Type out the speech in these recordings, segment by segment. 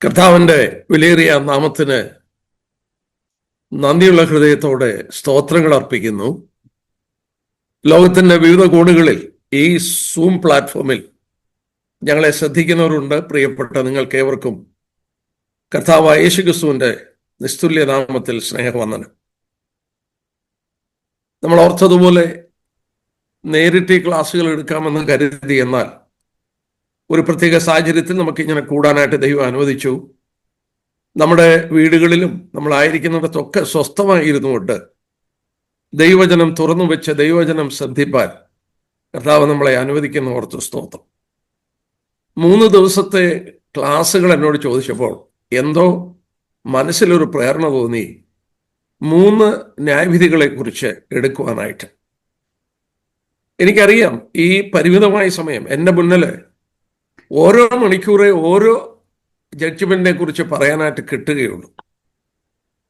കർത്താവിൻ്റെ വിലയേറിയ നാമത്തിന് നന്ദിയുള്ള ഹൃദയത്തോടെ സ്തോത്രങ്ങൾ അർപ്പിക്കുന്നു. ലോകത്തിൻ്റെ വിവിധ കോണുകളിൽ ഈ സൂം പ്ലാറ്റ്ഫോമിൽ ഞങ്ങളെ ശ്രദ്ധിക്കുന്നവരുണ്ട്. പ്രിയപ്പെട്ട നിങ്ങൾക്കേവർക്കും കർത്താവായ യേശുക്രിസ്തുവിൻ്റെ നിസ്തുല്യ നാമത്തിൽ സ്നേഹവന്ദനം. നമ്മൾ ഓർത്തതുപോലെ നേരിട്ട് ഈ ക്ലാസ്സുകൾ എടുക്കാമെന്ന് കരുതി, എന്നാൽ ഒരു പ്രത്യേക സാഹചര്യത്തിൽ നമുക്കിങ്ങനെ കൂടാനായിട്ട് ദൈവം അനുവദിച്ചു. നമ്മുടെ വീടുകളിലും നമ്മളായിരിക്കുന്നിടത്തൊക്കെ സ്വസ്ഥമായിരുന്നുകൊണ്ട് ദൈവവചനം തുറന്നു വെച്ച് ദൈവവചനം ശ്രദ്ധിപ്പാൻ കർത്താവ് നമ്മളെ അനുവദിക്കുന്ന ഓർത്ത് സ്തോത്രം. 3 ദിവസത്തെ ക്ലാസ്സുകൾ എന്നോട് ചോദിച്ചപ്പോൾ എന്തോ മനസ്സിലൊരു പ്രേരണ തോന്നി 3 ന്യായവിധികളെ കുറിച്ച് എടുക്കുവാനായിട്ട്. എനിക്കറിയാം, ഈ പരിമിതമായ സമയം എൻ്റെ മുന്നിൽ ഓരോ മണിക്കൂറെ ഓരോ ജഡ്ജ്മെന്റിനെ കുറിച്ച് പറയാനായിട്ട് കിട്ടുകയുള്ളൂ.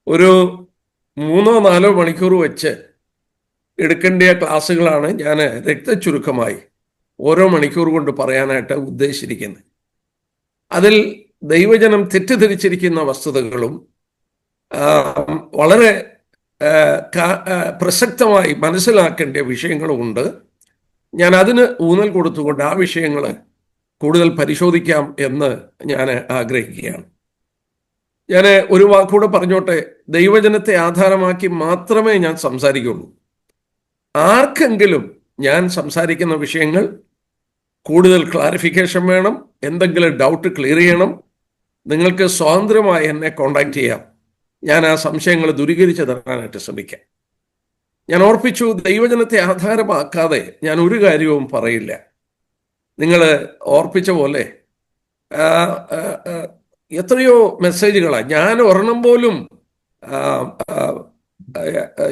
ഒരു 3-4 മണിക്കൂർ വെച്ച് എടുക്കേണ്ട ക്ലാസ്സുകളാണ് ഞാൻ രക്തചുരുക്കമായി ഓരോ മണിക്കൂർ കൊണ്ട് പറയാനായിട്ട് ഉദ്ദേശിച്ചിരിക്കുന്നത്. അതിൽ ദൈവജനം തെറ്റിദ്ധരിച്ചിരിക്കുന്ന വസ്തുതകളും വളരെ പ്രസക്തമായി മനസ്സിലാക്കേണ്ട വിഷയങ്ങളുമുണ്ട്. ഞാൻ അതിന് ഊന്നൽ കൊടുത്തുകൊണ്ട് ആ വിഷയങ്ങൾ കൂടുതൽ പരിശോധിക്കാം എന്ന് ഞാൻ ആഗ്രഹിക്കുകയാണ്. ഞാൻ ഒരു വാക്കുകൂടെ പറഞ്ഞോട്ടെ. ദൈവജനത്തെ ആധാരമാക്കി മാത്രമേ ഞാൻ സംസാരിക്കുള്ളൂ. ആർക്കെങ്കിലും ഞാൻ സംസാരിക്കുന്ന വിഷയങ്ങൾ കൂടുതൽ ക്ലാരിഫിക്കേഷൻ വേണം, എന്തെങ്കിലും ഡൗട്ട് ക്ലിയർ ചെയ്യണം, നിങ്ങൾക്ക് സ്വാതന്ത്ര്യമായി എന്നെ കോണ്ടാക്ട് ചെയ്യാം. ഞാൻ ആ സംശയങ്ങൾ ദൂരീകരിച്ച് തരാനായിട്ട് ശ്രമിക്കാം. ഞാൻ ഓർപ്പിച്ചു, ദൈവജനത്തെ ആധാരമാക്കാതെ ഞാൻ ഒരു കാര്യവും പറയില്ല. നിങ്ങൾ ഓർപ്പിച്ച പോലെ എത്രയോ മെസ്സേജുകളാണ്. ഞാൻ ഒരെണ്ണം പോലും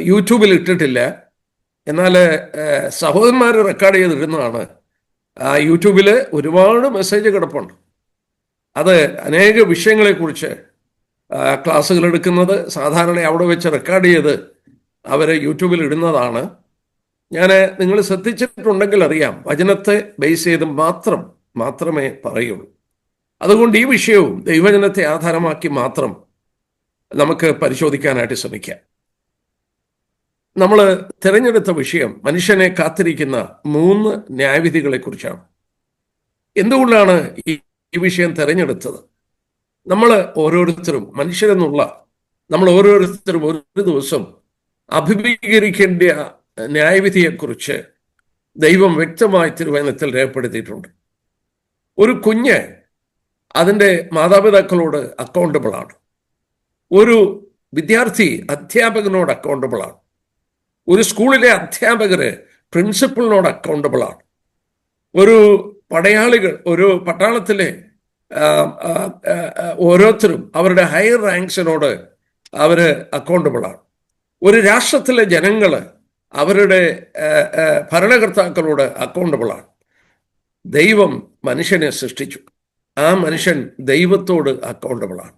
യൂട്യൂബിൽ ഇട്ടിട്ടില്ല. എന്നാൽ സഹോദരന്മാർ റെക്കോർഡ് ചെയ്തിടുന്നതാണ്. യൂട്യൂബിൽ ഒരുപാട് മെസ്സേജ് കിടപ്പുണ്ട്. അത് അനേക വിഷയങ്ങളെക്കുറിച്ച് ക്ലാസ്സുകൾ എടുക്കുന്നത് സാധാരണ അവിടെ വെച്ച് റെക്കോർഡ് ചെയ്ത് അവർ യൂട്യൂബിൽ ഇടുന്നതാണ്. ഞാൻ നിങ്ങൾ ശ്രദ്ധിച്ചിട്ടുണ്ടെങ്കിൽ അറിയാം, വചനത്തെ ബേസ് ചെയ്ത് മാത്രമേ പറയുള്ളൂ. അതുകൊണ്ട് ഈ വിഷയവും ദൈവജനത്തെ ആധാരമാക്കി മാത്രം നമുക്ക് പരിശോധിക്കാനായിട്ട് ശ്രമിക്കാം. നമ്മൾ തിരഞ്ഞെടുത്ത വിഷയം മനുഷ്യനെ കാത്തിരിക്കുന്ന 3 ന്യായവിധികളെ കുറിച്ചാണ്. എന്തുകൊണ്ടാണ് ഈ വിഷയം തിരഞ്ഞെടുത്തത്? നമ്മൾ ഓരോരുത്തരും മനുഷ്യരെന്നുള്ള നമ്മൾ ഓരോരുത്തരും ഒരു ദിവസം അഭിമുഖീകരിക്കേണ്ട ന്യായവിധിയെക്കുറിച്ച് ദൈവം വ്യക്തമായി തിരുവചനത്തിൽ രേഖപ്പെടുത്തിയിട്ടുണ്ട്. ഒരു കുഞ്ഞ് അതിൻ്റെ മാതാപിതാക്കളോട് അക്കൗണ്ടബിളാണ്. ഒരു വിദ്യാർത്ഥി അധ്യാപകനോട് അക്കൗണ്ടബിളാണ്. ഒരു സ്കൂളിലെ അധ്യാപകർ പ്രിൻസിപ്പളിനോട് അക്കൗണ്ടബിളാണ്. ഒരു പട്ടാളത്തിലെ ഓരോരുത്തരും അവരുടെ ഹയർ റാങ്ക്സിനോട് അവർ അക്കൗണ്ടബിളാണ്. ഒരു രാഷ്ട്രത്തിലെ ജനങ്ങൾ അവരുടെ ഭരണകർത്താക്കളോട് അക്കൗണ്ടബിളാണ്. ദൈവം മനുഷ്യനെ സൃഷ്ടിച്ചു. ആ മനുഷ്യൻ ദൈവത്തോട് അക്കൗണ്ടബിളാണ്.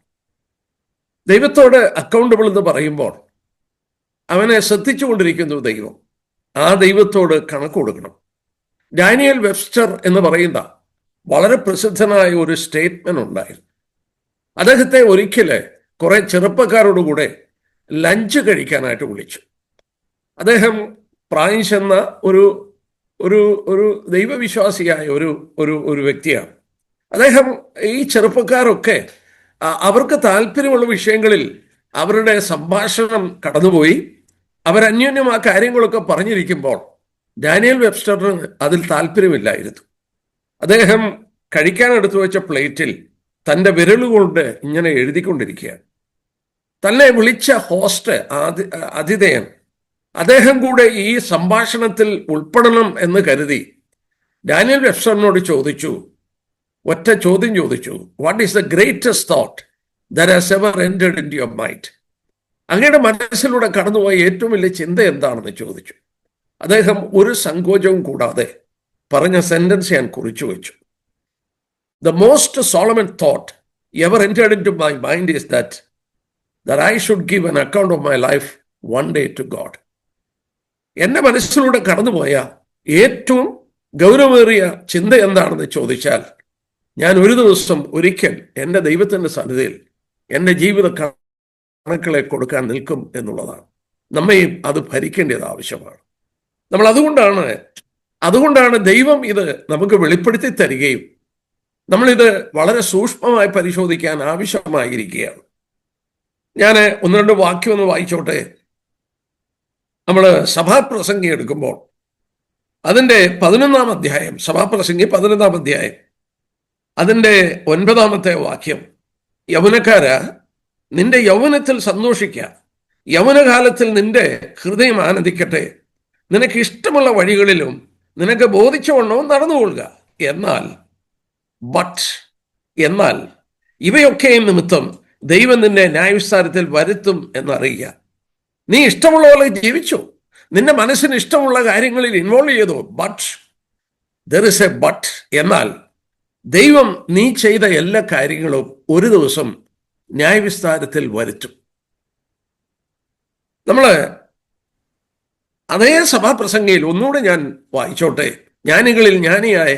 ദൈവത്തോട് അക്കൗണ്ടബിൾ എന്ന് പറയുമ്പോൾ അവനെ ശ്രദ്ധിച്ചുകൊണ്ടിരിക്കുന്നു ദൈവം. ആ ദൈവത്തോട് കണക്ക് കൊടുക്കണം. ഡാനിയൽ വെബ്സ്റ്റർ എന്ന് പറയുന്ന വളരെ പ്രസിദ്ധനായ ഒരു സ്റ്റേറ്റ്മെന്റ് ഉണ്ടായിരുന്നു. അദ്ദേഹത്തെ ഒരിക്കൽ കുറെ ചെറുപ്പക്കാരോടുകൂടെ ലഞ്ച് കഴിക്കാനായിട്ട് വിളിച്ചു. അദ്ദേഹം പ്രായം ചെന്ന ഒരു ദൈവവിശ്വാസിയായ ഒരു വ്യക്തിയാണ്. അദ്ദേഹം ഈ ചെറുപ്പക്കാരൊക്കെ അവർക്ക് താല്പര്യമുള്ള വിഷയങ്ങളിൽ അവരുടെ സംഭാഷണം കടന്നുപോയി. അവരന്യോന്യം ആ കാര്യങ്ങളൊക്കെ പറഞ്ഞിരിക്കുമ്പോൾ ഡാനിയൽ വെബ്സ്റ്ററിന് അതിൽ താല്പര്യമില്ലായിരുന്നു. അദ്ദേഹം കഴിക്കാനെടുത്തു വെച്ച പ്ലേറ്റിൽ തൻ്റെ വിരലുകൊണ്ട് ഇങ്ങനെ എഴുതിക്കൊണ്ടിരിക്കുകയാണ്. തന്നെ വിളിച്ച ഹോസ്റ്റ് ആതിഥേയൻ അദ്ദേഹം കൂടെ ഈ സംഭാഷണത്തിൽ ഉൾപ്പെടണം എന്ന് കരുതി ഡാനിയൽ വെബ്സ്റ്ററിനോട് ഒറ്റ ചോദ്യം ചോദിച്ചു. What is the greatest thought that has ever entered into your mind? അങ്ങയുടെ മനസ്സിലൂടെ കടന്നുപോയ ഏറ്റവും വലിയ ചിന്ത എന്താണെന്ന് ചോദിച്ചു. അദ്ദേഹം ഒരു സങ്കോചവും കൂടാതെ പറഞ്ഞ സെന്റൻസ് ഞാൻ കുറിച്ചു വെച്ചു. The most Solomon thought ever entered into my mind is that I should give an account of my life one day to God. എൻ്റെ മനസ്സിലൂടെ കടന്നുപോയ ഏറ്റവും ഗൗരവമേറിയ ചിന്ത എന്താണെന്ന് ചോദിച്ചാൽ ഞാൻ ഒരു ദിവസം ഒരിക്കൽ എൻ്റെ ദൈവത്തിൻ്റെ സന്നിധിയിൽ എൻ്റെ ജീവിത കണക്കുകളെ കൊടുക്കാൻ നിൽക്കും എന്നുള്ളതാണ്. നമ്മയും അത് ഭരിക്കേണ്ടത് ആവശ്യമാണ്. നമ്മൾ അതുകൊണ്ടാണ് ദൈവം ഇത് നമുക്ക് വെളിപ്പെടുത്തി തരികയും നമ്മളിത് വളരെ സൂക്ഷ്മമായി പരിശോധിക്കാൻ ആവശ്യമായിരിക്കുകയാണ്. ഞാൻ ഒന്ന് രണ്ട് വാക്യം ഒന്ന് വായിച്ചോട്ടെ. നമ്മൾ സഭാപ്രസംഗി എടുക്കുമ്പോൾ അതിൻ്റെ 11-ാം അധ്യായം, സഭാപ്രസംഗി 11-ാം അധ്യായം അതിൻ്റെ 9-ാമത്തെ വാക്യം, യൗവനക്കാര നിന്റെ യൗവനത്തിൽ സന്തോഷിക്കുക, യൗവനകാലത്തിൽ നിന്റെ ഹൃദയം ആനന്ദിക്കട്ടെ, നിനക്ക് ഇഷ്ടമുള്ള വഴികളിലും നിനക്ക് ബോധിച്ചവണ്ണവും നടന്നുകൊള്ളുക. എന്നാൽ ഇവയൊക്കെയും നിമിത്തം ദൈവം നിന്നെ ന്യായവിസ്താരത്തിൽ വരുത്തും എന്നറിയുക. നീ ഇഷ്ടമുള്ള പോലെ ജീവിച്ചു, നിന്റെ മനസ്സിന് ഇഷ്ടമുള്ള കാര്യങ്ങളിൽ ഇൻവോൾവ് ചെയ്തു. ദർ ഇസ് എ എന്നാൽ ദൈവം നീ ചെയ്ത എല്ലാ കാര്യങ്ങളും ഒരു ദിവസം ന്യായവിസ്താരത്തിൽ വരുത്തും. നമ്മൾ അതേ സഭാപ്രസംഗയിൽ ഒന്നുകൂടെ ഞാൻ വായിച്ചോട്ടെ. ജ്ഞാനികളിൽ ജ്ഞാനിയായ,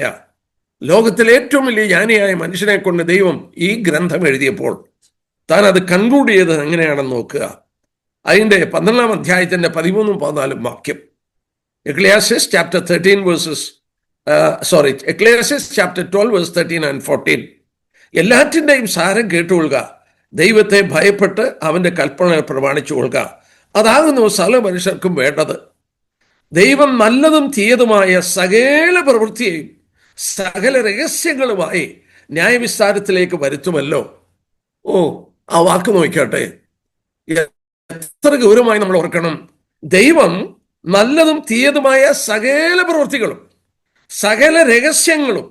ലോകത്തിലെ ഏറ്റവും വലിയ ജ്ഞാനിയായ മനുഷ്യനെ കൊണ്ട് ദൈവം ഈ ഗ്രന്ഥം എഴുതിയപ്പോൾ താൻ അത് കൺക്ലൂഡ് ചെയ്തത് എങ്ങനെയാണെന്ന് നോക്കുക. അതിൻ്റെ 12-ാം അധ്യായത്തിൻ്റെ 13-14 വാക്യം, എക്ലേസിയാസ് ചാപ്റ്റർ 12 വേഴ്സ് 13 and 14. എല്ലാറ്റിൻ്റെയും സാരം കേട്ടുകൊള്ളുക, ദൈവത്തെ ഭയപ്പെട്ട് അവൻ്റെ കൽപ്പനകൾ പ്രമാണിച്ചു കൊള്ളുക, അതാകുന്നു സകല മനുഷ്യർക്കും വേണ്ടത്. ദൈവം നല്ലതും തീയതുമായ സകല പ്രവൃത്തിയെയും സകല രഹസ്യങ്ങളുമായി ന്യായവിസ്താരത്തിലേക്ക് വരുത്തുമല്ലോ. ആ വാക്ക് നോക്കിക്കട്ടെ, എത്ര ഗൗരവമായി നമ്മൾ ഓർക്കണം. ദൈവം നല്ലതും തീയതുമായ സകല പ്രവൃത്തികളും സകല രഹസ്യങ്ങളും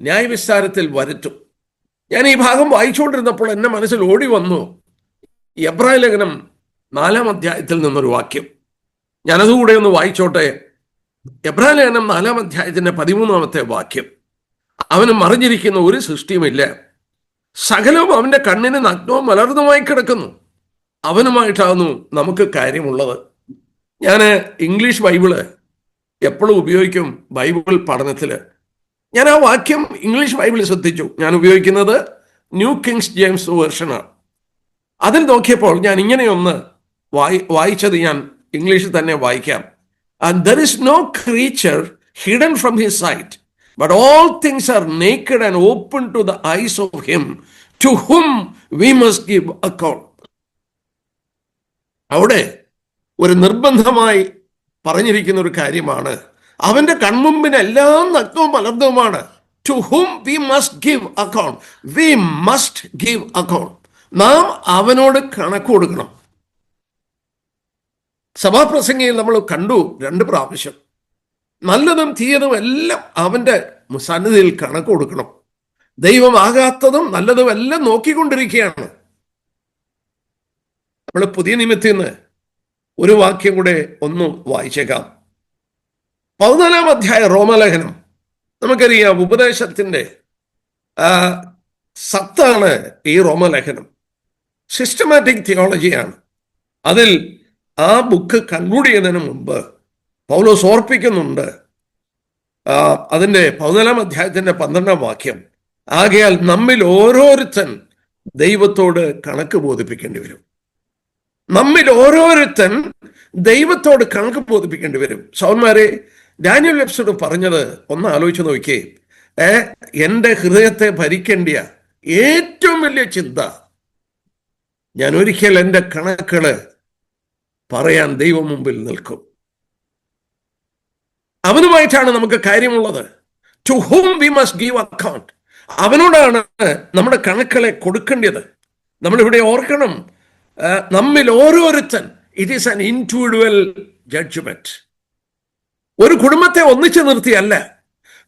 ന്യായവിസ്താരത്തിൽ വരുത്തും. ഞാൻ ഈ ഭാഗം വായിച്ചുകൊണ്ടിരുന്നപ്പോൾ എൻ്റെ മനസ്സിൽ ഓടി വന്നു എബ്രായ ലേഖനം 4-ാം അധ്യായത്തിൽ നിന്നൊരു വാക്യം. ഞാനതുകൂടെ ഒന്ന് വായിച്ചോട്ടെ. എബ്രായ ലേഖനം 4-ാം അധ്യായത്തിൻ്റെ 13-ാമത്തെ വാക്യം, അവന് മറിഞ്ഞിരിക്കുന്ന ഒരു സൃഷ്ടിയുമില്ല, സകലവും അവൻ്റെ കണ്ണിന് നഗ്നവും മലർന്നുമായി കിടക്കുന്നു, അവനുമായിട്ടാകുന്നു നമുക്ക് കാര്യമുള്ളത്. ഞാൻ ഇംഗ്ലീഷ് ബൈബിള് എപ്പോഴും ഉപയോഗിക്കും ബൈബിൾ പഠനത്തിൽ. ഞാൻ ആ വാക്യം ഇംഗ്ലീഷ് ബൈബിളിൽ ശ്രദ്ധിച്ചു. ഞാൻ ഉപയോഗിക്കുന്നത് ന്യൂ കിങ്സ് ജെയിംസ് വേർഷനാണ്. അതിൽ നോക്കിയപ്പോൾ ഞാൻ ഇങ്ങനെയൊന്ന് വായിച്ചത് ഞാൻ ഇംഗ്ലീഷിൽ തന്നെ വായിക്കാം. And there is no creature hidden from his sight, but all things are naked and open to the eyes of him to whom we must give account. അവിടെ ഒരു നിർബന്ധമായി പറഞ്ഞിരിക്കുന്ന ഒരു കാര്യമാണ്, അവന്റെ കൺമുമ്പിന് എല്ലാം നഗ്നവും മലർന്നവുമാണ്. To whom we must give account. We must give account. നാം അവനോട് കണക്ക് കൊടുക്കണം. സഭാപ്രസംഗയിൽ നമ്മൾ കണ്ടു 2 പ്രാവശ്യം, നല്ലതും തീയതും എല്ലാം അവന്റെ സന്നിധിയിൽ കണക്ക് കൊടുക്കണം. ദൈവമാകാത്തതും നല്ലതും എല്ലാം നോക്കിക്കൊണ്ടിരിക്കുകയാണ്. നമ്മൾ പുതിയ നിയമത്തിൽ നിന്ന് ഒരു വാക്യം കൂടെ ഒന്ന് വായിച്ചേക്കാം. 14-ാം അധ്യായം റോമലേഖനം. നമുക്കറിയാം ഉപദേശത്തിൻ്റെ സത്താണ് ഈ റോമലേഖനം. സിസ്റ്റമാറ്റിക് തിയോളജിയാണ്. അതിൽ ആ ബുക്ക് കൺക്ലൂഡ് ചെയ്യുന്നതിന് മുമ്പ് പൗലോസ് ഓർപ്പിക്കുന്നുണ്ട് അതിൻ്റെ 14-ാം അധ്യായത്തിൻ്റെ 12-ാം വാക്യം, ആകയാൽ നമ്മിൽ ഓരോരുത്തൻ ദൈവത്തോട് കണക്ക് ബോധിപ്പിക്കേണ്ടി വരും. നമ്മിൽ ഓരോരുത്തൻ ദൈവത്തോട് കണക്ക് ബോധിപ്പിക്കേണ്ടി വരും. സഹോദരന്മാരെ, ഡാനിയൽ വെബ്സ്റ്റർ പറഞ്ഞത് ഒന്ന് ആലോചിച്ച് നോക്കിയേ. എൻ്റെ ഹൃദയത്തെ ഭരിക്കേണ്ടിയ ഏറ്റവും വലിയ ചിന്ത, ഞാൻ ഒരിക്കൽ എൻ്റെ കണക്കുകള് പറയാൻ ദൈവം മുമ്പിൽ നിൽക്കും. അവനുമായിട്ടാണ് നമുക്ക് കാര്യമുള്ളത്. To whom we must give account. അവനോടാണ് നമ്മുടെ കണക്കുകളെ കൊടുക്കേണ്ടത്. നമ്മളിവിടെ ഓർക്കണം, നമ്മിൽ ഓരോരുത്തൻ, it is an individual judgement. ഒരു കുടുംബത്തെ ഒന്നിച്ചു നിർത്തിയല്ല,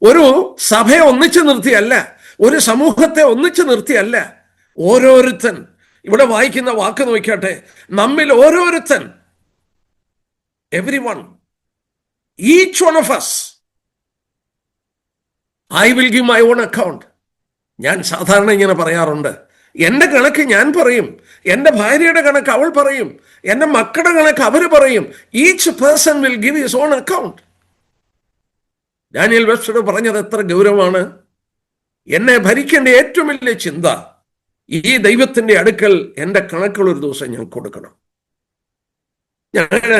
ഒരു സഭയെ ഒന്നിച്ചു നിർത്തിയല്ല, ഒരു സമൂഹത്തെ ഒന്നിച്ചു നിർത്തിയല്ല. ഓരോരുത്തൻ, ഇവിടെ വായിക്കുന്ന വാക്ക് നോക്കട്ടെ, നമ്മിൽ ഓരോരുത്തൻ, everyone, each one of us, I will give my own account. ഞാൻ സാധാരണ ഇങ്ങനെ പറയാറുണ്ട്, എൻ്റെ കണക്ക് ഞാൻ പറയും, എൻ്റെ ഭാര്യയുടെ കണക്ക് അവൾ പറയും, എൻ്റെ മക്കളുടെ കണക്ക് അവർ പറയും. Each person will give his own account. Daniel Webster പറഞ്ഞത് എത്ര ഗൗരവമാണ്. എന്നെ ഭരിക്കേണ്ട ഏറ്റവും വലിയ ചിന്ത, ഈ ദൈവത്തിന്റെ അടുക്കൽ എൻ്റെ കണക്കുകൾ ഒരു ദിവസം ഞാൻ കൊടുക്കണം. ഞാൻ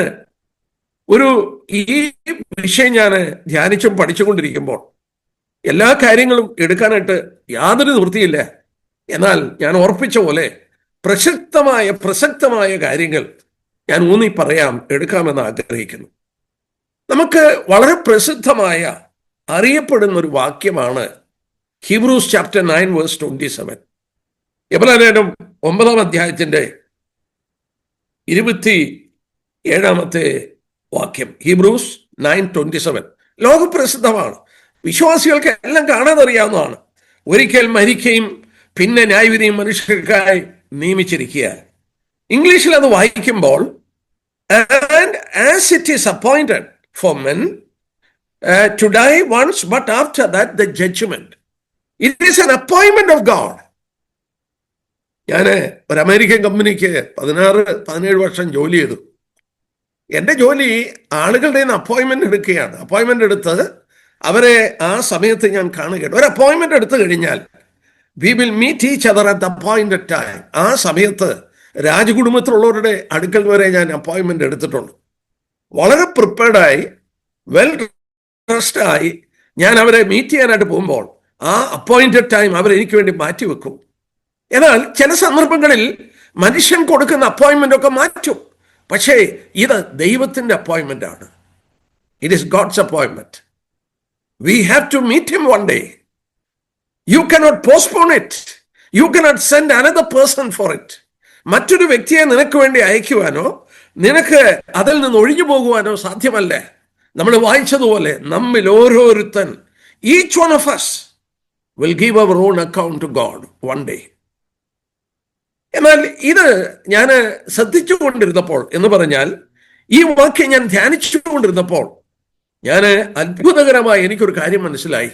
ഈ വിഷയം ഞാൻ ധ്യാനിച്ചും പഠിച്ചുകൊണ്ടിരിക്കുമ്പോൾ എല്ലാ കാര്യങ്ങളും എടുക്കാനായിട്ട് യാതൊരു നിവൃത്തിയില്ല. എന്നാൽ ഞാൻ ഓർപ്പിച്ച പോലെ പ്രസക്തമായ കാര്യങ്ങൾ ഞാൻ ഊന്നി പറയാം, എടുക്കാമെന്ന് ആഗ്രഹിക്കുന്നു. നമുക്ക് വളരെ പ്രസിദ്ധമായ അറിയപ്പെടുന്ന ഒരു വാക്യമാണ് ഹീബ്രൂസ് ചാപ്റ്റർ 9 വേഴ്സ് 27. എബ്രായലേഖനം 9-ാം അധ്യായത്തിന്റെ 27-ാമത്തെ വാക്യം, ഹീബ്രൂസ് 9:27 ലോകപ്രസിദ്ധമാണ്. വിശ്വാസികൾക്ക് എല്ലാം കാണാതറിയാവുന്നതാണ്. ഒരിക്കൽ മരിക്കുകയും പിന്നെ ന്യായവിധിയും മനുഷ്യർക്കായി നിയമിച്ചിരിക്കുക. ഇംഗ്ലീഷിൽ അത് വായിക്കുമ്പോൾ, and as it is appointed for men to die once, but after that the judgment. It is an appointment of God. ഞാൻ ഒരു അമേരിക്കൻ കമ്പനിക്ക് 16-17 വർഷം ജോലി ചെയ്തു. എൻ്റെ ജോലി ആളുകളുടെ അപ്പോയിൻമെന്റ് എടുക്കുകയാണ്. അപ്പോയിൻമെന്റ് എടുത്ത് അവരെ ആ സമയത്ത് ഞാൻ കാണുകയാണ്. ഒരു അപ്പോയിൻമെന്റ് എടുത്തു കഴിഞ്ഞാൽ we will meet each other at the appointed time. ആ സമയത്ത് രാജകുടുംബത്തിലുള്ളവരുടെ അടുക്കൽ വരെ ഞാൻ അപ്പോയിൻമെന്റ് എടുത്തിട്ടുണ്ട്. വളരെ പ്രിപ്പയർഡായി, വെൽ ഡ്രസ്ഡായി ഞാൻ അവരെ മീറ്റ് ചെയ്യാനായിട്ട് പോകുമ്പോൾ ആ അപ്പോയിന്റഡ് ടൈം അവരെനിക്ക് വേണ്ടി മാറ്റിവെക്കും. എന്നാൽ ചില സന്ദർഭങ്ങളിൽ മനുഷ്യൻ കൊടുക്കുന്ന അപ്പോയിൻമെന്റ് ഒക്കെ മാറ്റും. പക്ഷേ ഇത് ദൈവത്തിന്റെ അപ്പോയിൻമെന്റ് ആണ്. ഇറ്റ് ഈസ് ഗോഡ്സ് അപ്പോയിൻമെന്റ്. We have to meet him one day. You cannot postpone it. You cannot send another person for it. മറ്റൊരു വ്യക്തിയെ നിനക്ക് വേണ്ടി അയക്കുവാനോ നിനക്ക് അതിൽ നിന്ന് ഒഴിഞ്ഞു പോകുവാനോ സാധ്യമല്ല. നമ്മൾ വായിച്ചതുപോലെ നമ്മിൽ ഓരോരുത്തൻ, each one of us will give our own account to God one day. എന്നാൽ ഇത് ഞാൻ ശ്രദ്ധിച്ചുകൊണ്ടിരുന്നപ്പോൾ, എന്ന് പറഞ്ഞാൽ ഈ വാക്യം ഞാൻ ധ്യാനിച്ചുകൊണ്ടിരുന്നപ്പോൾ ഞാൻ അത്ഭുതകരമായി എനിക്കൊരു കാര്യം മനസ്സിലായി.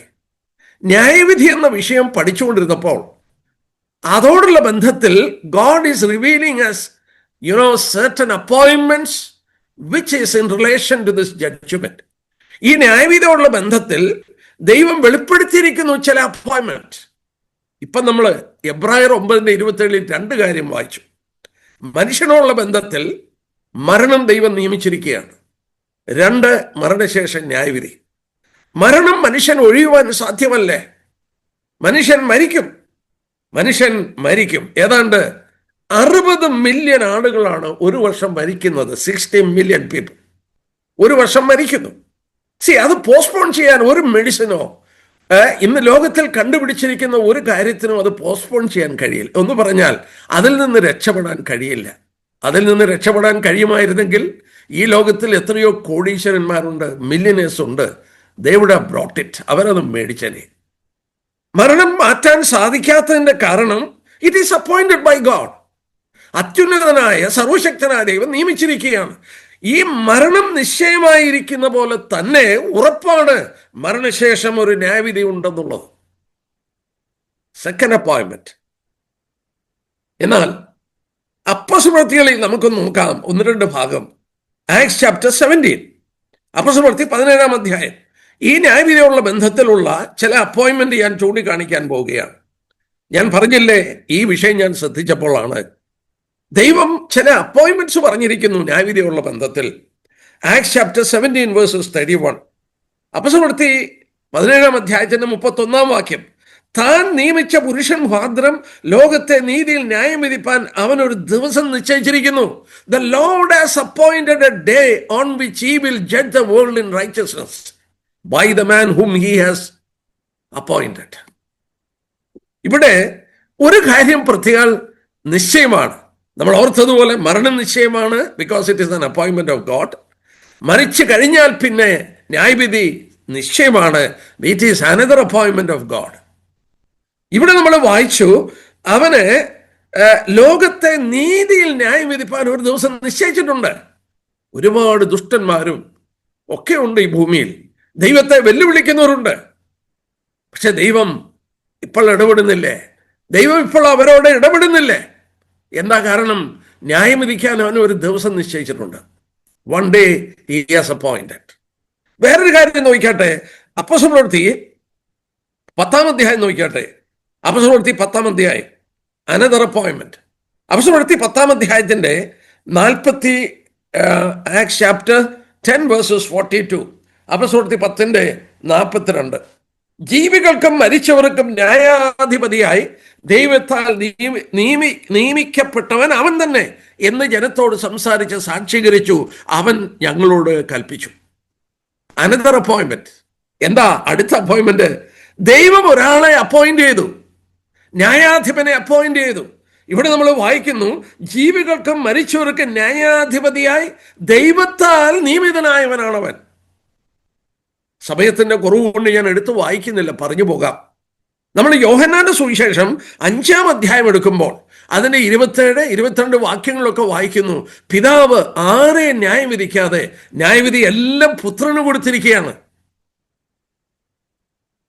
ന്യായവിധി എന്ന വിഷയം പഠിച്ചുകൊണ്ടിരുന്നപ്പോൾ അതോടുള്ള ബന്ധത്തിൽ God is revealing us, certain appointments which is in relation to this judgment. ഈ ന്യായവിധിയോടുള്ള ബന്ധത്തിൽ ദൈവം വെളിപ്പെടുത്തിയിരിക്കുന്നു ചില അപ്പോയിൻമെന്റ്. ഇപ്പം നമ്മൾ എബ്രായർ 9:27 2 കാര്യം വായിച്ചു. മനുഷ്യനോടുള്ള ബന്ധത്തിൽ മരണം ദൈവം നിയമിച്ചിരിക്കുകയാണ്. 2, മരണശേഷം ന്യായവിധി. മരണം മനുഷ്യൻ ഒഴിയുവാൻ സാധ്യമല്ലേ? മനുഷ്യൻ മരിക്കും. ഏതാണ്ട് 60 മില്യൺ ആളുകളാണ് ഒരു വർഷം മരിക്കുന്നത്. 60 മില്യൺ പീപ്പിൾ ഒരു വർഷം മരിക്കുന്നു. അത് പോസ്റ്റ്പോൺ ചെയ്യാൻ ഒരു മെഡിസിനോ ഇന്ന് ലോകത്തിൽ കണ്ടുപിടിച്ചിരിക്കുന്ന ഒരു കാര്യത്തിനും അത് പോസ്റ്റ്പോൺ ചെയ്യാൻ കഴിയില്ല. ഒന്ന് പറഞ്ഞാൽ അതിൽ നിന്ന് രക്ഷപ്പെടാൻ കഴിയില്ല. അതിൽ നിന്ന് രക്ഷപ്പെടാൻ കഴിയുമായിരുന്നെങ്കിൽ ഈ ലോകത്തിൽ എത്രയോ കോടീശ്വരന്മാരുണ്ട്, മില്യനേഴ്സ് ഉണ്ട്. they would have brought it. അവരത് മേടിച്ചനെ. മരണം മാറ്റാൻ സാധിക്കാത്തതിന്റെ കാരണം it is appointed by God. അത്യുന്നതനായ സർവശക്തനായ ദൈവം നിയമിച്ചിരിക്കുകയാണ്. ഈ മരണം നിശ്ചയമായിരിക്കുന്ന പോലെ തന്നെ ഉറപ്പാണ് മരണശേഷം ഒരു ന്യായവിധി ഉണ്ടെന്നുള്ളത്. Second appointment. എന്നാൽ അപ്പോസ്തലപ്രവൃത്തികളിൽ നമുക്ക് നോക്കാം 1-2 ഭാഗം. ആക്ട്സ് ചാപ്റ്റർ 17, അപ്പോസ്തലപ്രവൃത്തി 17-ാം അധ്യായം. ഈ ന്യായവിധിയോടുള്ള ബന്ധത്തിലുള്ള ചില അപ്പോയിന്റ്മെന്റ് ഞാൻ ചൂണ്ടിക്കാണിക്കാൻ പോവുകയാണ്. ഞാൻ പറഞ്ഞില്ലേ, ഈ വിഷയം ഞാൻ ശ്രദ്ധിച്ചപ്പോഴാണ് ദൈവം ചില അപ്പോയിന്റ്മെന്റ്സ് പറഞ്ഞിരിക്കുന്നു ന്യായവിധിയോടുള്ള ബന്ധത്തിൽ. ആക്ട്സ് ചാപ്റ്റർ 17 വേഴ്സസ് 31, അപ്പോസ്തലപ്രവൃത്തി 17-ാം അധ്യായത്തിന്റെ 31-ാം വാക്യം. താൻ നിയമിച്ച പുരുഷൻ മുഖാന്തരം ലോകത്തെ നീതിയിൽ ന്യായം വിധിപ്പാൻ അവനൊരു ദിവസം നിശ്ചയിച്ചിരിക്കുന്നു. The Lord has appointed a day on which he will judge the world in righteousness by the man whom he has appointed. ഇവിടെ ഒരു കാര്യം പ്രത്യേകം നിശ്ചയമാണ്. നമ്മൾ ഓർത്തതുപോലെ മരണം നിശ്ചയമാണ്, because it is an appointment of God. മരിച്ചു കഴിഞ്ഞാൽ പിന്നെ ന്യായവിധി നിശ്ചയമാണ്. It is another appointment of God. ഇവിടെ നമ്മൾ വായിച്ചു, അവന് ലോകത്തെ നീതിയിൽ ന്യായം വിധിപ്പാൻ ഒരു ദിവസം നിശ്ചയിച്ചിട്ടുണ്ട്. ഒരുപാട് ദുഷ്ടന്മാരും ഒക്കെ ഉണ്ട് ഈ ഭൂമിയിൽ. ദൈവത്തെ വെല്ലുവിളിക്കുന്നവരുണ്ട്. പക്ഷെ ദൈവം ഇപ്പോൾ ഇടപെടുന്നില്ലേ? ദൈവം ഇപ്പോൾ അവരോട് ഇടപെടുന്നില്ലേ? എന്താ കാരണം? ന്യായം വിധിക്കാൻ അവന് ഒരു ദിവസം നിശ്ചയിച്ചിട്ടുണ്ട്. One day he has appointed. വേറൊരു കാര്യം നോക്കിക്കാട്ടെ, അപ്പോസ്തലപ്രവൃത്തി 10-ാം അധ്യായം നോക്കിയാട്ടെ. അപ്പോസ്തലപ്രവൃത്തി 10-ാം അധ്യായം, അനദർ അപ്പോയിന്റ്മെന്റ്. അപ്പോസ്തലപ്രവൃത്തി 10-ാം അധ്യായത്തിന്റെ 40 ആക്ട്സ് ചാപ്റ്റർ 10 വേഴ്സസ് 42. അപ്പോസ്തലപ്രവൃത്തി 10:42. ജീവികൾക്കും മരിച്ചവർക്കും ന്യായാധിപതിയായി ദൈവത്താൽ നിയമിക്കപ്പെട്ടവൻ അവൻ തന്നെ എന്ന് ജനത്തോട് സംസാരിച്ച് സാക്ഷീകരിച്ചു. അവൻ ഞങ്ങളോട് കൽപ്പിച്ചു. Another appointment. എന്താ അടുത്ത അപ്പോയിന്റ്മെന്റ്? ദൈവം ഒരാളെ അപ്പോയിന്റ് ചെയ്തു, ന്യായാധിപനെ അപ്പോയിന്റ് ചെയ്തു. ഇവിടെ നമ്മൾ വായിക്കുന്നു, ജീവികൾക്കും മരിച്ചവർക്കും ന്യായാധിപതിയായി ദൈവത്താൽ നിയമിതനായവനാണവൻ. സമയത്തിന്റെ കുറവ് കൊണ്ട് ഞാൻ എടുത്തു വായിക്കുന്നില്ല, പറഞ്ഞു പോകാം. നമ്മൾ യോഹന്നാന്റെ സുവിശേഷം 5-ാം അധ്യായം എടുക്കുമ്പോൾ അതിന്റെ 27, 22 വാക്യങ്ങളൊക്കെ വായിക്കുന്നു. പിതാവ് ആരെയും ന്യായം വിധിക്കാതെ ന്യായവിധി എല്ലാം പുത്രന് കൊടുത്തിരിക്കുകയാണ്.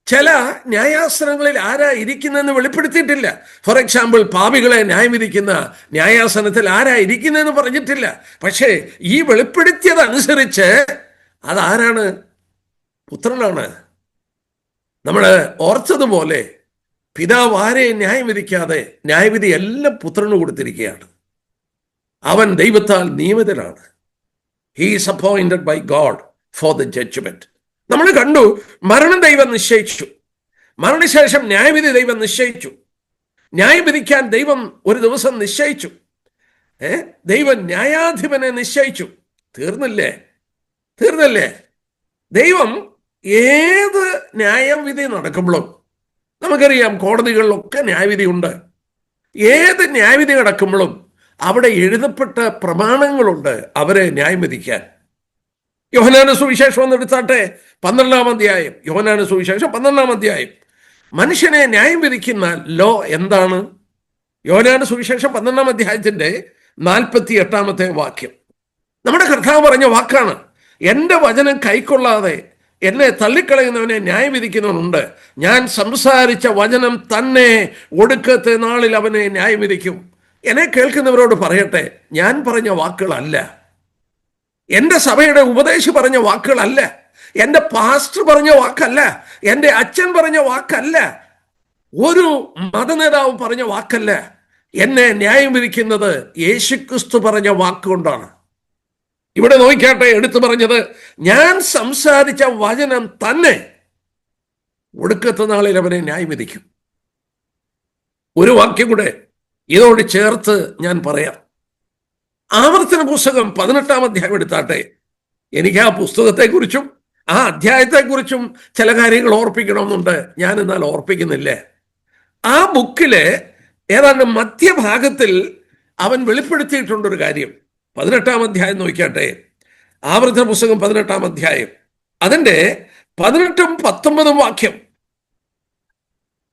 ചില ന്യായാസനങ്ങളിൽ ആരാ ഇരിക്കുന്നതെന്ന് വെളിപ്പെടുത്തിയിട്ടില്ല. ഫോർ എക്സാമ്പിൾ, പാപികളെ ന്യായം വിധിക്കുന്ന ന്യായാസനത്തിൽ ആരാ ഇരിക്കുന്നതെന്ന് പറഞ്ഞിട്ടില്ല. പക്ഷേ ഈ വെളിപ്പെടുത്തിയതനുസരിച്ച് അതാരാണ്? പുത്രനാണ്. നമ്മൾ ഓർത്തതുപോലെ പിതാവ് ആരെയും ന്യായം വിധിക്കാതെ ന്യായവിധി എല്ലാം പുത്രന് കൊടുത്തിരിക്കുകയാണ്. അവൻ ദൈവത്താൽ നിയമിതനാണ്. He is appointed by God for the judgement. നമ്മൾ കണ്ടു, മരണം ദൈവം നിശ്ചയിച്ചു, മരണശേഷം ന്യായവിധി ദൈവം നിശ്ചയിച്ചു, ന്യായം വിധിക്കാൻ ദൈവം ഒരു ദിവസം നിശ്ചയിച്ചു. ദൈവം ന്യായാധിപനെ നിശ്ചയിച്ചു. തീർന്നില്ലേ? ദൈവം ഏത് ന്യായം വിധി നടക്കുമ്പോഴും, നമുക്കറിയാം കോടതികളിലൊക്കെ ന്യായവിധി ഉണ്ട്. ഏത് ന്യായവിധി നടക്കുമ്പോഴും അവിടെ എഴുതപ്പെട്ട പ്രമാണങ്ങളുണ്ട് അവരെ ന്യായം വിധിക്കാൻ. യോഹന്നാന്റെ സുവിശേഷം ഒന്ന് എടുത്താട്ടെ, 12-ാം അധ്യായം. യോഹന്നാന്റെ സുവിശേഷം 12-ാം അധ്യായം. മനുഷ്യനെ ന്യായം വിധിക്കുന്ന ലോ എന്താണ്? യോഹന്നാന്റെ സുവിശേഷം 12-ാം അധ്യായത്തിന്റെ 48-ാമത്തെ വാക്യം. നമ്മുടെ കർത്താവ് പറഞ്ഞ വാക്കാണ്, എൻ്റെ വചനം കൈക്കൊള്ളാതെ എന്നെ തള്ളിക്കളയുന്നവനെ ന്യായം വിധിക്കുന്നവനുണ്ട്. ഞാൻ സംസാരിച്ച വചനം തന്നെ ഒടുക്കത്തെ നാളിൽ അവനെ ന്യായം വിധിക്കും. എന്നെ കേൾക്കുന്നവരോട് പറയട്ടെ, ഞാൻ പറഞ്ഞ വാക്കുകളല്ല, എൻ്റെ സഭയുടെ ഉപദേശി പറഞ്ഞ വാക്കുകളല്ല, എൻ്റെ പാസ്റ്റർ പറഞ്ഞ വാക്കല്ല, എൻ്റെ അച്ഛൻ പറഞ്ഞ വാക്കല്ല, ഒരു മതനേതാവ് പറഞ്ഞ വാക്കല്ല. എന്നെ ന്യായം വിധിക്കുന്നത് യേശുക്രിസ്തു പറഞ്ഞ വാക്കുകൊണ്ടാണ്. ഇവിടെ നോക്കിക്കാട്ടെ, എടുത്തു പറഞ്ഞത്, ഞാൻ സംസാരിച്ച വചനം തന്നെ ഒടുക്കത്തെ നാളിൽ അവനെ ന്യായം വിധിക്കും. ഒരു വാക്യം കൂടെ ഇതോട് ചേർത്ത് ഞാൻ പറയാം. ആവർത്തന പുസ്തകം 18-ാം അധ്യായം എടുത്താട്ടെ. എനിക്ക് ആ പുസ്തകത്തെക്കുറിച്ചും ആ അധ്യായത്തെക്കുറിച്ചും ചില കാര്യങ്ങൾ ഓർപ്പിക്കണമെന്നുണ്ട്. ഞാൻ എന്നാൽ ഓർപ്പിക്കുന്നില്ലേ. ആ ബുക്കിലെ ഏതാണ്ട് മധ്യഭാഗത്തിൽ അവൻ വെളിപ്പെടുത്തിയിട്ടുണ്ടൊരു കാര്യം. 18-ാം അധ്യായം നോക്കിയാട്ടെ. ആവർത്തന പുസ്തകം 18-ാം അധ്യായം അതിൻ്റെ 18-ഉം 19-ഉം വാക്യം.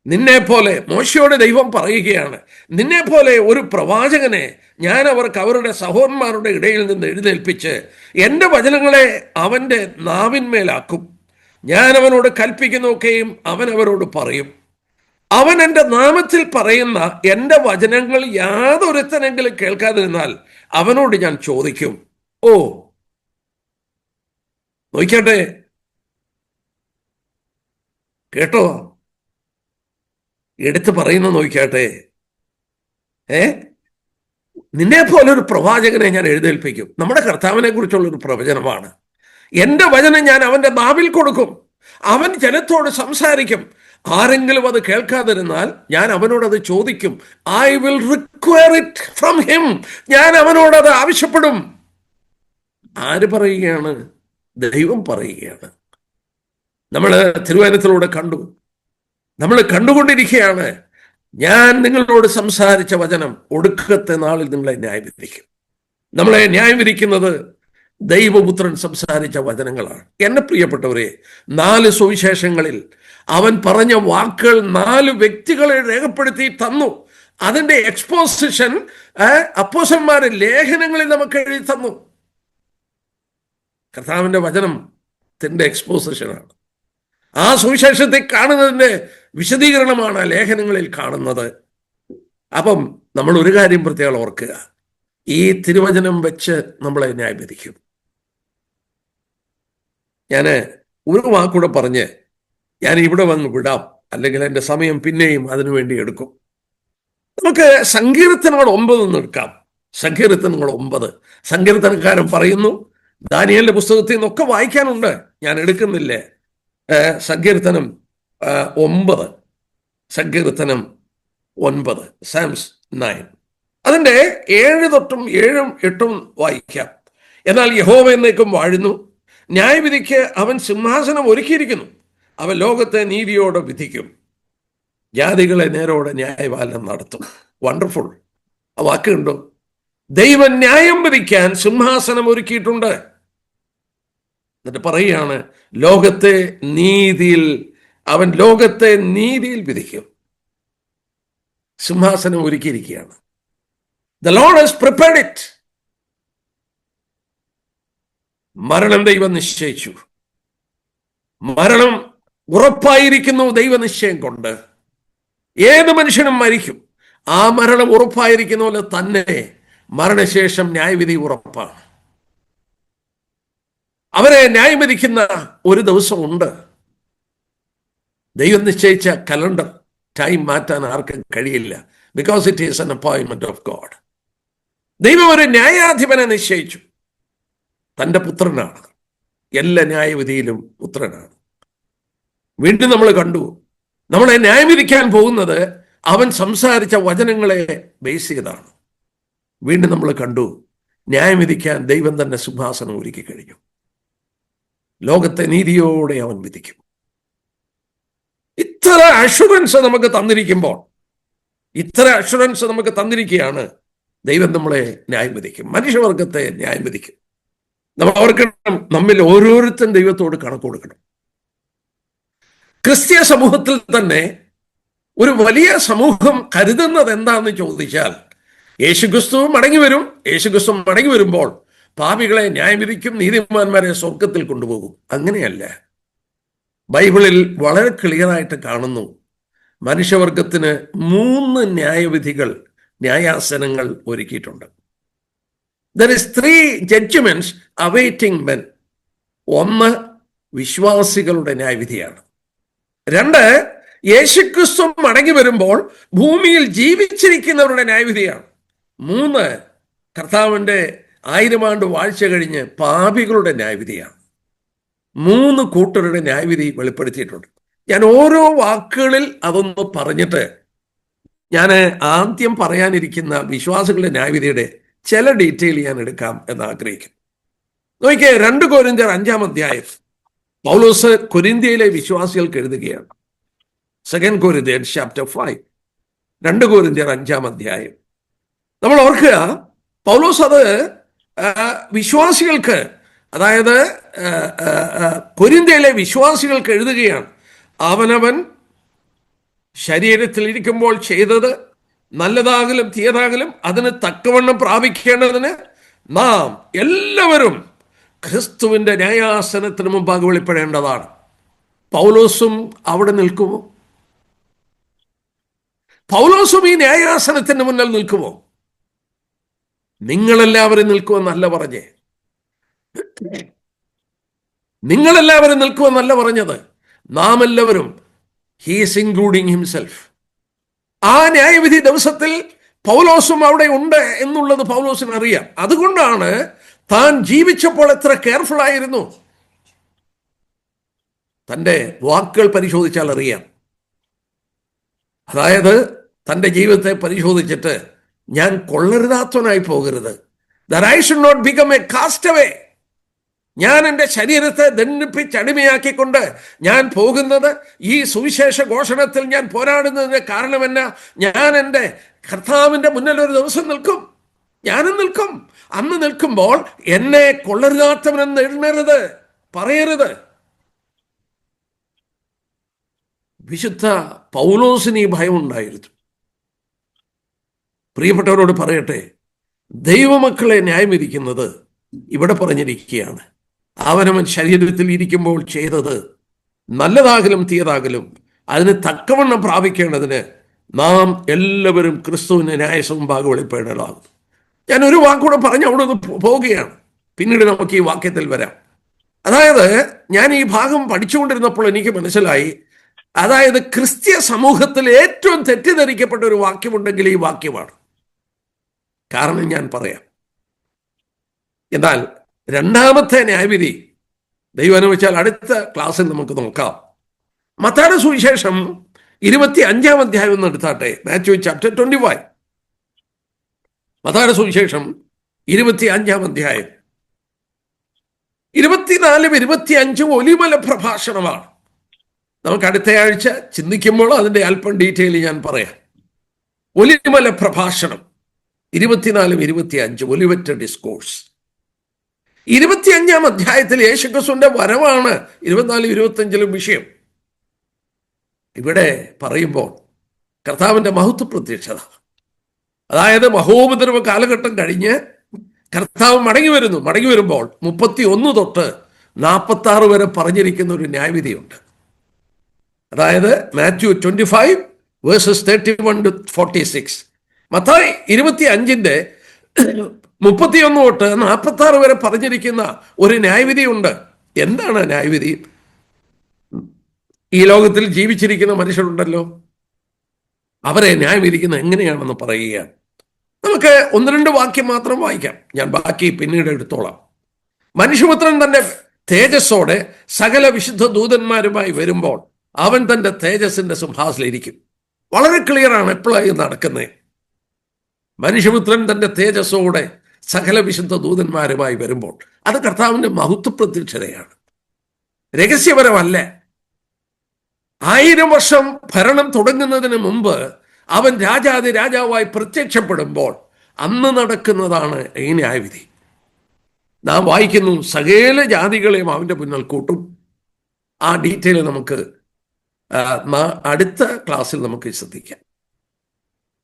നിന്നെ പോലെ, മോശയോട് ദൈവം പറയുകയാണ്, നിന്നെ പോലെ ഒരു പ്രവാചകനെ ഞാൻ അവർക്ക് അവരുടെ സഹോദരന്മാരുടെ ഇടയിൽ നിന്ന് എഴുന്നേൽപ്പിച്ച് എൻ്റെ വചനങ്ങളെ അവൻ്റെ നാവിന്മേലാക്കും. ഞാൻ അവനോട് കൽപ്പിക്കുന്നതൊക്കെയും അവൻ അവരോട് പറയും. അവൻ എൻ്റെ നാമത്തിൽ പറയുന്ന എൻ്റെ വചനങ്ങൾ യാതൊരുത്തനെങ്കിലും കേൾക്കാതിരുന്നാൽ അവനോട് ഞാൻ ചോദിക്കും. ഓ, നോക്കിയാട്ടെ, കേട്ടോ, എടുത്ത് പറയുന്ന നോക്കിയാട്ടെ. നിന്നെ പോലെ ഒരു പ്രവാചകനെ ഞാൻ എഴുന്നേൽപ്പിക്കും. നമ്മുടെ കർത്താവിനെ കുറിച്ചുള്ളൊരു പ്രവചനമാണ്. എൻ്റെ വചനം ഞാൻ അവൻ്റെ നാവിൽ കൊടുക്കും, അവൻ ജനത്തോട് സംസാരിക്കും. ആരെങ്കിലും അത് കേൾക്കാതിരുന്നാൽ ഞാൻ അവനോടത് ചോദിക്കും. I will require it from him. ഞാൻ അവനോടത് ആവശ്യപ്പെടും. ആര് പറയുകയാണ്? ദൈവം പറയുകയാണ്. നമ്മൾ തിരുവചനത്തിലൂടെ കണ്ടു, നമ്മൾ കണ്ടുകൊണ്ടിരിക്കുകയാണ്. ഞാൻ നിങ്ങളോട് സംസാരിച്ച വചനം ഒടുക്കത്തെ നാളിൽ നിങ്ങളെ ന്യായം വിധിക്കും. നമ്മളെ ന്യായം വിധിക്കുന്നത് ദൈവപുത്രൻ സംസാരിച്ച വചനങ്ങളാണ്. എന്നെ പ്രിയപ്പെട്ടവരെ, 4 സുവിശേഷങ്ങളിൽ അവൻ പറഞ്ഞ വാക്കുകൾ 4 വ്യക്തികളെ രേഖപ്പെടുത്തി തന്നു. അതിൻ്റെ എക്സ്പോസിഷൻ അപ്പോസ്തലന്മാരെ ലേഖനങ്ങളിൽ നമുക്ക് എഴുതി തന്നു. കർത്താവിൻ്റെ വചനത്തിൻ്റെ എക്സ്പോസിഷനാണ്. ആ സുവിശേഷത്തെ കാണുന്നതിൻ്റെ വിശദീകരണമാണ് ലേഖനങ്ങളിൽ കാണുന്നത്. അപ്പം നമ്മൾ ഒരു കാര്യം പ്രത്യേകം ഓർക്കുക, ഈ തിരുവചനം വെച്ച് നമ്മളെ ന്യായം വിധിക്കും. ഞാൻ ഒരു വാക്കൂടെ പറഞ്ഞ് ഞാൻ ഇവിടെ വന്ന് വിടാം. അല്ലെങ്കിൽ എൻ്റെ സമയം പിന്നെയും അതിനുവേണ്ടി എടുക്കും. നമുക്ക് സങ്കീർത്തനങ്ങൾ 9 എടുക്കാം. സങ്കീർത്തനങ്ങൾ 9. സങ്കീർത്തനക്കാരൻ പറയുന്നു, ദാനിയേലിന്റെ പുസ്തകത്തിൽ നിന്നൊക്കെ വായിക്കാനുണ്ട്, ഞാൻ എടുക്കുന്നില്ലേ. സങ്കീർത്തനം 9, സങ്കീർത്തനം 9, സാംസ് 9. അതിൻ്റെ 7 തൊട്ടും 7ഉം 8ഉം വായിക്കാം. എന്നാൽ യഹോവ എന്നേക്കും വാഴുന്നു, ന്യായവിധിക്ക് അവൻ സിംഹാസനം ഒരുക്കിയിരിക്കുന്നു, അവൻ ലോകത്തെ നീതിയോടെ വിധിക്കും, ജാതികളെ നേരോടെ ന്യായപാലനം നടത്തും. വണ്ടർഫുൾ. ആ വാക്കുണ്ടോ? ദൈവം ന്യായം വിധിക്കാൻ സിംഹാസനം ഒരുക്കിയിട്ടുണ്ട്. എന്നിട്ട് പറയുകയാണ്, അവൻ ലോകത്തെ നീതിയിൽ വിധിക്കും. സിംഹാസനം ഒരുക്കിയിരിക്കുകയാണ്. The Lord has prepared it. മരണം ദൈവം നിശ്ചയിച്ചു. മരണം ഉറപ്പായിരിക്കുന്നു ദൈവനിശ്ചയം കൊണ്ട്. ഏത് മനുഷ്യനും മരിക്കും. ആ മരണം ഉറപ്പായിരിക്കുന്ന പോലെ തന്നെ മരണശേഷം ന്യായവിധി ഉറപ്പാണ്. അവരെ ന്യായം വിധിക്കുന്ന ഒരു ദിവസം ഉണ്ട്. ദൈവം നിശ്ചയിച്ച കലണ്ടർ, ടൈം മാറ്റാൻ ആർക്കും കഴിയില്ല. Because it is an appointment of God. ദൈവം ഒരു ന്യായാധിപനെ നിശ്ചയിച്ചു. തൻ്റെ പുത്രനാണ്. എല്ലാ ന്യായവിധിയിലും പുത്രനാണ്. വീണ്ടും നമ്മൾ കണ്ടു, നമ്മളെ ന്യായം വിധിക്കാൻ പോകുന്നത് അവൻ സംസാരിച്ച വചനങ്ങളെ ബേസ് ചെയ്താണ്. വീണ്ടും നമ്മൾ കണ്ടു, ന്യായം വിധിക്കാൻ ദൈവം തന്നെ സിംഹാസനം ഒരുക്കി കഴിഞ്ഞു. ലോകത്തെ നീതിയോടെ അവൻ വിധിക്കും. ഇത്ര അഷുറൻസ് നമുക്ക് തന്നിരിക്കുകയാണ്. ദൈവം നമ്മളെ ന്യായം വിധിക്കും, മനുഷ്യവർഗത്തെ ന്യായം വിധിക്കും. നമ്മൾ ഓർക്കണം, നമ്മിൽ ഓരോരുത്തരും ദൈവത്തോട് കണക്ക് കൊടുക്കണം. ക്രിസ്തീയ സമൂഹത്തിൽ തന്നെ ഒരു വലിയ സമൂഹം കരുതുന്നത് എന്താണെന്ന് ചോദിച്ചാൽ, യേശുക്രിസ്തു മടങ്ങി വരുമ്പോൾ പാപികളെ ന്യായം വിധിക്കും, നീതിമാന്മാരെ സ്വർഗത്തിൽ കൊണ്ടുപോകും. അങ്ങനെയല്ല. ബൈബിളിൽ വളരെ ക്ലിയറായിട്ട് കാണുന്നു, മനുഷ്യവർഗത്തിന് 3 ന്യായാസനങ്ങൾ ഒരുക്കിയിട്ടുണ്ട്. There is 3 judgments awaiting men. 1 വിശ്വാസികളുടെ ന്യായവിധിയാണ്. 2 യേശുക്രിസ്തു മടങ്ങി വരുമ്പോൾ ഭൂമിയിൽ ജീവിച്ചിരിക്കുന്നവരുടെ ന്യായവിധിയാണ്. 3 കർത്താവിൻ്റെ 1000 ആണ്ട് വാഴ്ച കഴിഞ്ഞ് പാപികളുടെ ന്യായവിധിയാണ്. 3 കൂട്ടരുടെ ന്യായവിധി വെളിപ്പെടുത്തിയിട്ടുണ്ട്. ഞാൻ ഓരോ വാക്കുകളിൽ അതൊന്ന് പറഞ്ഞിട്ട് ഞാൻ ആദ്യം പറയാനിരിക്കുന്ന വിശ്വാസികളുടെ ന്യായവിധിയുടെ ചില ഡീറ്റെയിൽ ഞാൻ എടുക്കാം എന്ന് ആഗ്രഹിക്കുന്നു. നോക്കിയേ, 2 കൊരിന്ത്യർ 5-ാം അധ്യായം പൗലോസ് കൊരിന്ത്യയിലെ വിശ്വാസികൾക്ക് എഴുതുകയാണ്. 2 Corinthians chapter 5. 2 കൊരിന്ത്യർ 5-ാം അധ്യായം. നമ്മൾ ഓർക്കുക, പൗലോസ് അത് വിശ്വാസികൾക്ക്, അതായത് കൊരിന്ത്യയിലെ വിശ്വാസികൾക്ക് എഴുതുകയാണ്. അവനവൻ ശരീരത്തിൽ ഇരിക്കുമ്പോൾ ചെയ്തത് നല്ലതാകലും തീയതാകലും അതിന് തക്കവണ്ണം പ്രാപിക്കേണ്ടതിന് നാം എല്ലാവരും ക്രിസ്തുവിൻ്റെ ന്യായാസനത്തിന് മുമ്പാകെ വെളിപ്പെടേണ്ടതാണ്. പൗലോസും അവിടെ നിൽക്കുമോ? പൗലോസും ഈ ന്യായാസനത്തിന് മുന്നിൽ നിൽക്കുമോ? നിങ്ങളെല്ലാവരും നിൽക്കുമെന്നല്ല പറഞ്ഞേ. നിങ്ങളെല്ലാവരും നിൽക്കുമെന്നല്ല പറഞ്ഞത്. നാം എല്ലാവരും. He is including himself. ആ ന്യായവിധി ദിവസത്തിൽ പൗലോസും അവിടെ ഉണ്ട് എന്നുള്ളത് പൗലോസിന് അറിയാം. അതുകൊണ്ടാണ് താൻ ജീവിച്ചപ്പോൾ എത്ര കെയർഫുൾ ആയിരുന്നു. തൻ്റെ വാക്കുകൾ പരിശോധിച്ചാൽ അറിയാം. അതായത് തൻ്റെ ജീവിതത്തെ പരിശോധിച്ചിട്ട്, ഞാൻ കൊള്ളരുതാത്തവനായി പോകരുത്. that I should not become a castaway. ഞാൻ എൻ്റെ ശരീരത്തെ ദണ്ഡിപ്പിച്ചടിമയാക്കിക്കൊണ്ട് ഞാൻ പോകുന്നത്, ഈ സുവിശേഷ ഘോഷണത്തിൽ ഞാൻ പോരാടുന്നതിന് കാരണമെന്ന, ഞാൻ എൻ്റെ കർത്താവിൻ്റെ മുന്നിൽ ഒരു ദിവസം നിൽക്കും. ഞാനും നിൽക്കും. അന്ന് നിൽക്കുമ്പോൾ എന്നെ കൊള്ളരുതാത്തവനെന്ന് എണ്ണരുത്, പറയരുത്. വിശുദ്ധ പൗലോസിന് ഈ ഭയം ഉണ്ടായിരുന്നു. പ്രിയപ്പെട്ടവരോട് പറയട്ടെ, ദൈവമക്കളെ ന്യായം വിധിക്കുന്നത് ഇവിടെ പറഞ്ഞിരിക്കുകയാണ്. അവനവൻ ശരീരത്തിൽ ഇരിക്കുമ്പോൾ ചെയ്തത് നല്ലതാകലും തീയതാകലും അതിന് തക്കവണ്ണം പ്രാപിക്കേണ്ടതിന് നാം എല്ലാവരും ക്രിസ്തുവിൻ്റെ ന്യായസമുമ്പാകെ വെളിപ്പെടേണ്ടതാകും. ഞാൻ ഒരു വാക്കൂടെ പറഞ്ഞ് അവിടെ നിന്ന് പോവുകയാണ്. പിന്നീട് നമുക്ക് ഈ വാക്യത്തിൽ വരാം. അതായത് ഞാൻ ഈ ഭാഗം പഠിച്ചുകൊണ്ടിരുന്നപ്പോൾ എനിക്ക് മനസ്സിലായി, അതായത് ക്രിസ്ത്യ സമൂഹത്തിൽ ഏറ്റവും തെറ്റിദ്ധരിക്കപ്പെട്ട ഒരു വാക്യമുണ്ടെങ്കിൽ ഈ വാക്യമാണ്. കാരണം ഞാൻ പറയാം. എന്നാൽ രണ്ടാമത്തെ ന്യായവിധി ദൈവം അനുവദിച്ചാൽ അടുത്ത ക്ലാസ്സിൽ നമുക്ക് നോക്കാം. മത്തായിയുടെ സുവിശേഷം 25-ാം അധ്യായം ഒന്ന് എടുത്താട്ടെ. Matthew chapter 25. മത്തായിയുടെ സുവിശേഷം 25-ാം അധ്യായം 24-25 ഒലിമല പ്രഭാഷണമാണ്. നമുക്ക് അടുത്ത ആഴ്ച ചിന്തിക്കുമ്പോൾ അതിൻ്റെ അല്പം ഡീറ്റെയിൽ ഞാൻ പറയാം. ഒലിമല പ്രഭാഷണം 24-25 ഒലിവറ്റ് ഡിസ്കോഴ്സ്. 25-ാം അധ്യായത്തിൽ യേശുക്രിസ്തുവിന്റെ വരവാണ് 24-25 വിഷയം. ഇവിടെ പറയുമ്പോൾ കർത്താവിന്റെ മഹത്വ പ്രത്യക്ഷത, അതായത് മഹോപദ്രവ കാലഘട്ടം കഴിഞ്ഞ് കർത്താവ് മടങ്ങി വരുമ്പോൾ 31 തൊട്ട് 46 വരെ പറഞ്ഞിരിക്കുന്ന ഒരു ന്യായവിധിയുണ്ട്. അതായത് മാത്യു 25 വേഴ്സസ് 31-46, മത്തായി 25-ന്റെ 31 തൊട്ട് 46 വരെ പറഞ്ഞിരിക്കുന്ന ഒരു ന്യായവിധിയുണ്ട്. എന്താണ് ന്യായവിധി? ഈ ലോകത്തിൽ ജീവിച്ചിരിക്കുന്ന മനുഷ്യരുണ്ടല്ലോ, അവരെ ന്യായം വിധിക്കുന്നത് എങ്ങനെയാണെന്ന് പറയുകയാണ്. നമുക്ക് 1-2 വാക്യം മാത്രം വായിക്കാം, ഞാൻ ബാക്കി പിന്നീട് എടുത്തോളാം. മനുഷ്യപുത്രൻ തന്റെ തേജസ്സോടെ സകല വിശുദ്ധ ദൂതന്മാരുമായി വരുമ്പോൾ അവൻ തന്റെ തേജസ്സിന്റെ സിംഹാസനത്തിലിരിക്കും. വളരെ ക്ലിയറാണ് എപ്പോഴായി നടക്കുന്നത്. മനുഷ്യപുത്രൻ തന്റെ തേജസ്സോടെ സകല വിശുദ്ധ ദൂതന്മാരുമായി വരുമ്പോൾ അത് കർത്താവിന്റെ മഹത്വ പ്രത്യക്ഷതയാണ്, രഹസ്യപരമല്ല. 1000 വർഷം ഭരണം തുടങ്ങുന്നതിന് മുമ്പ് അവൻ രാജാതി രാജാവായി പ്രത്യക്ഷപ്പെടുമ്പോൾ അന്ന് നടക്കുന്നതാണ് ഈ ന്യായവിധി. നാം വായിക്കുന്നു, സകല ജാതികളെയും അവന്റെ മുന്നിൽ കൂട്ടും. ആ ഡീറ്റെയിൽ നമുക്ക് അടുത്ത ക്ലാസ്സിൽ നമുക്ക് ശ്രദ്ധിക്കാം.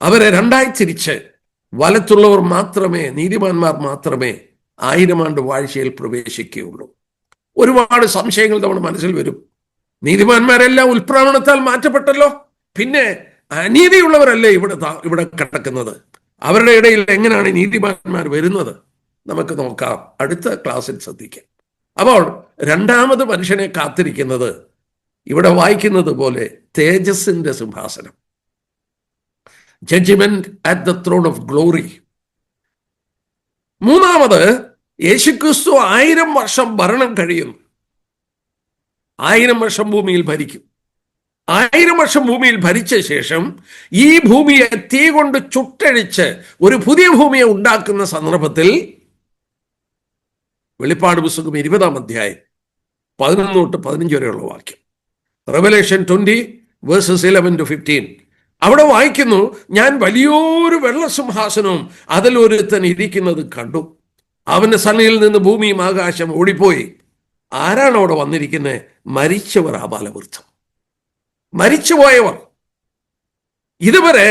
അവരെ രണ്ടായി തിരിച്ച് വലത്തുള്ളവർ മാത്രമേ, നീതിമാന്മാർ മാത്രമേ 1000 ആണ്ട് വാഴ്ചയിൽ പ്രവേശിക്കുകയുള്ളൂ. ഒരുപാട് സംശയങ്ങൾ നമ്മുടെ മനസ്സിൽ വരും. നീതിമാന്മാരെല്ലാം ഉൽപ്രാവണത്താൽ മാറ്റപ്പെട്ടല്ലോ, പിന്നെ അനീതിയുള്ളവരല്ലേ ഇവിടെ കിടക്കുന്നത്? അവരുടെ ഇടയിൽ എങ്ങനെയാണ് നീതിമാന്മാർ വരുന്നത്? നമുക്ക് നോക്കാം, അടുത്ത ക്ലാസ്സിൽ ശ്രദ്ധിക്കാം. അപ്പോൾ രണ്ടാമത് മനുഷ്യനെ കാത്തിരിക്കുന്നത് ഇവിടെ വായിക്കുന്നത് പോലെ തേജസ്സിന്റെ സിംഹാസനം, judgement at the throne of glory. മൂന്നാമത് യേശുക്രിസ്തു 1000 വർഷം ഭരണം കഴിയുന്നു. 1000 വർഷം ഭൂമിയിൽ ഭരിക്കും. 1000 വർഷം ഭൂമിയിൽ ഭരിച്ച ശേഷം ഈ ഭൂമിയെ തീ കൊണ്ട് ചുട്ടഴിച്ച് ഒരു പുതിയ ഭൂമിയെ ഉണ്ടാക്കുന്ന സന്ദർഭത്തിൽ വെളിപ്പാട് പുസ്തകം 20-ാം അധ്യായം 11 തൊട്ട് 15 വരെയുള്ള വാക്യം, റെവലേഷൻ 20 വേഴ്സസ് 11-15, അവിടെ വായിക്കുന്നു, ഞാൻ വലിയൊരു വെള്ളസിംഹാസനവും അതിലൊരുത്തൻ ഇരിക്കുന്നത് കണ്ടു. അവന്റെ സന്നിധിയിൽ നിന്ന് ഭൂമിയും ആകാശം ഓടിപ്പോയി. ആരാണ് അവിടെ വന്നിരിക്കുന്നത്? മരിച്ചവർ, ആബാലവൃദ്ധം, മരിച്ചുപോയവർ. ഇതുവരെ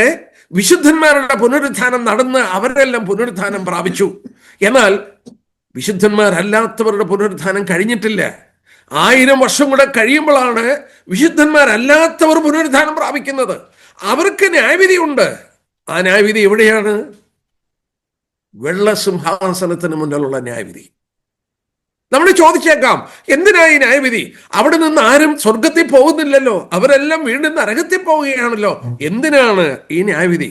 വിശുദ്ധന്മാരുടെ പുനരുത്ഥാനം നടന്ന് അവരെല്ലാം പുനരുത്ഥാനം പ്രാപിച്ചു. എന്നാൽ വിശുദ്ധന്മാരല്ലാത്തവരുടെ പുനരുത്ഥാനം കഴിഞ്ഞിട്ടില്ല. 1000 വർഷം കൂടെ കഴിയുമ്പോഴാണ് വിശുദ്ധന്മാരല്ലാത്തവർ പുനരുത്ഥാനം പ്രാപിക്കുന്നത്. അവർക്ക് ന്യായവിധിയുണ്ട്. ആ ന്യായവിധി എവിടെയാണ്? വെള്ളസിംഹാസനത്തിന് മുന്നിലുള്ള ന്യായവിധി. നമ്മൾ ചോദിച്ചേക്കാം, എന്തിനാ ഈ ന്യായവിധി? അവിടെ നിന്ന് ആരും സ്വർഗത്തിൽ പോകുന്നില്ലല്ലോ, അവരെല്ലാം വീണ്ടും നരകത്തിൽ പോവുകയാണല്ലോ, എന്തിനാണ് ഈ ന്യായവിധി?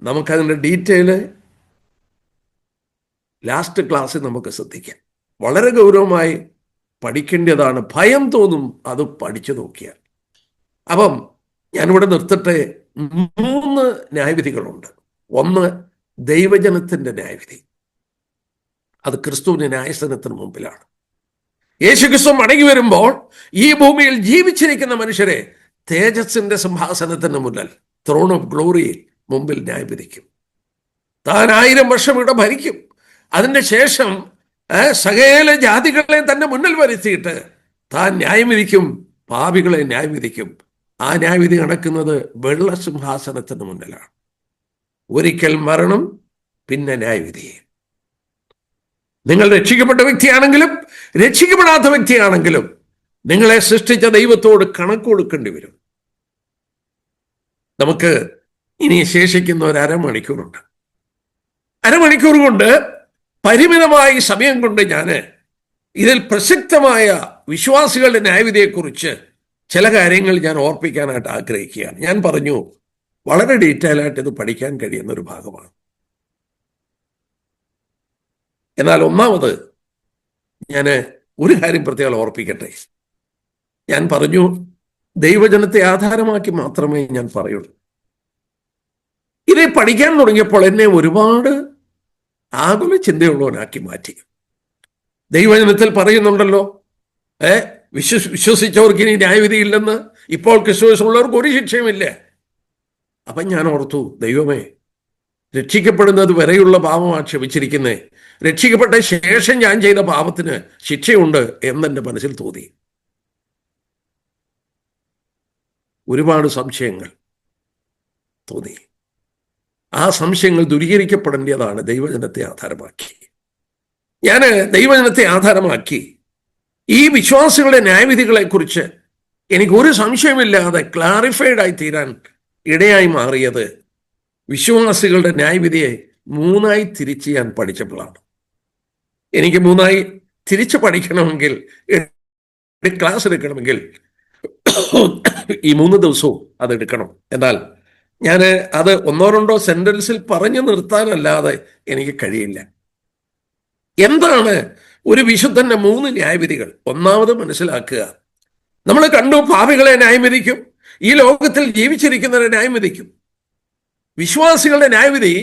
നമുക്കതിൻ്റെ ഡീറ്റെയില് ലാസ്റ്റ് ക്ലാസ്സിൽ നമുക്ക് ശ്രദ്ധിക്കാം. വളരെ ഗൗരവമായി പഠിക്കേണ്ടതാണ്. ഭയം തോന്നും അത് പഠിച്ചു നോക്കിയാൽ. അപ്പം ഞാനിവിടെ നിർത്തട്ടെ. 3 ന്യായവിധികളുണ്ട്. ഒന്ന്, ദൈവജനത്തിന്റെ ന്യായവിധി. അത് ക്രിസ്തുവിന്റെ ന്യായസ്ഥാനത്തിന് മുമ്പിലാണ്. യേശുക്രിസ്തു മടങ്ങി വരുമ്പോൾ ഈ ഭൂമിയിൽ ജീവിച്ചിരിക്കുന്ന മനുഷ്യരെ തേജസ്സിന്റെ സിംഹാസനത്തിന് മുന്നിൽ, ത്രോൺ ഓഫ് ഗ്ലോറിയിൽ മുമ്പിൽ ന്യായവിധിക്കും. താൻ 1000 വർഷം ഇവിടെ ഭരിക്കും. അതിന്റെ ശേഷം സകല ജാതികളെ തന്നെ മുന്നിൽ വരുത്തിയിട്ട് താൻ ന്യായം വിധിക്കും, പാപികളെ ന്യായം വിധിക്കും. ആ ന്യായവിധി നടക്കുന്നത് വെള്ളസിംഹാസനത്തിന് മുന്നിലാണ്. ഒരിക്കൽ മരണം, പിന്നെ ന്യായവിധി. നിങ്ങൾ രക്ഷിക്കപ്പെട്ട വ്യക്തിയാണെങ്കിലും രക്ഷിക്കപ്പെടാത്ത വ്യക്തിയാണെങ്കിലും നിങ്ങളെ സൃഷ്ടിച്ച ദൈവത്തോട് കണക്ക് കൊടുക്കേണ്ടി വരും. നമുക്ക് ഇനി ശേഷിക്കുന്ന ഒരു അരമണിക്കൂറുണ്ട്. അരമണിക്കൂർ കൊണ്ട്, പരിമിതമായ സമയം കൊണ്ട് ഞാൻ ഇതിൽ പ്രസക്തമായ വിശ്വാസികളുടെ ന്യായവിധിയെക്കുറിച്ച് ചില കാര്യങ്ങൾ ഞാൻ ഓർപ്പിക്കാനായിട്ട് ആഗ്രഹിക്കുകയാണ്. ഞാൻ പറഞ്ഞു വളരെ ഡീറ്റെയിൽ ആയിട്ട് ഇത് പഠിക്കാൻ കഴിയുന്ന ഒരു ഭാഗമാണ്. എന്നാൽ ഒന്നാമത് ഞാൻ ഒരു കാര്യം പ്രത്യേകം ഓർപ്പിക്കട്ടെ. ഞാൻ പറഞ്ഞു ദൈവജനത്തെ ആധാരമാക്കി മാത്രമേ ഞാൻ പറയുള്ളൂ. ഇത് പഠിക്കാൻ തുടങ്ങിയപ്പോൾ എന്നെ ഒരുപാട് ആകുല ചിന്തയുള്ളവനാക്കി മാറ്റി. ദൈവജനത്തിൽ പറയുന്നുണ്ടല്ലോ, വിശ്വസിച്ചവർക്ക് ഇനി ന്യായവിധിയില്ലെന്ന്. ഇപ്പോൾ ക്രിസ്തുവിനുള്ളവർക്ക് ഒരു ശിക്ഷയുമില്ല. അപ്പം ഞാൻ ഓർത്തു, ദൈവമേ, രക്ഷിക്കപ്പെടുന്നത് വരെയുള്ള പാപമാണ് ക്ഷമിച്ചിരിക്കുന്നത്, രക്ഷിക്കപ്പെട്ട ശേഷം ഞാൻ ചെയ്ത പാപത്തിന് ശിക്ഷയുണ്ട് എന്നെൻ്റെ മനസ്സിൽ തോന്നി. ഒരുപാട് സംശയങ്ങൾ തോന്നി. ആ സംശയങ്ങൾ ദൂരീകരിക്കപ്പെടേണ്ടതാണ് ദൈവജനത്തെ ആധാരമാക്കി. ഞാൻ ദൈവജനത്തെ ആധാരമാക്കി ഈ വിശ്വാസികളുടെ ന്യായവിധികളെക്കുറിച്ച് എനിക്കൊരു സംശയമില്ലാതെ ക്ലാരിഫൈഡ് ആയി തീരാൻ ഇടയായി മാറിയത് വിശ്വാസികളുടെ ന്യായവിധിയെ മൂന്നായി തിരിച്ച് ഞാൻ പഠിച്ചപ്പോഴാണ്. എനിക്ക് മൂന്നായി തിരിച്ച് പഠിക്കണമെങ്കിൽ, ക്ലാസ് എടുക്കണമെങ്കിൽ ഈ 3 ദിവസവും അതെടുക്കണം. എന്നാൽ ഞാൻ അത് ഒന്നോ രണ്ടോ സെന്റൻസിൽ പറഞ്ഞു നിർത്താനല്ലാതെ എനിക്ക് കഴിയില്ല. എന്താണ് ഒരു വിശുദ്ധന്റെ 3 ന്യായവിധികൾ? ഒന്നാമത് മനസ്സിലാക്കുക, നമ്മൾ കണ്ടു പാപികളെ ന്യായവിധിക്കും, ഈ ലോകത്തിൽ ജീവിച്ചിരിക്കുന്നവരെ ന്യായവിധിക്കും. വിശ്വാസികളുടെ ന്യായവിധി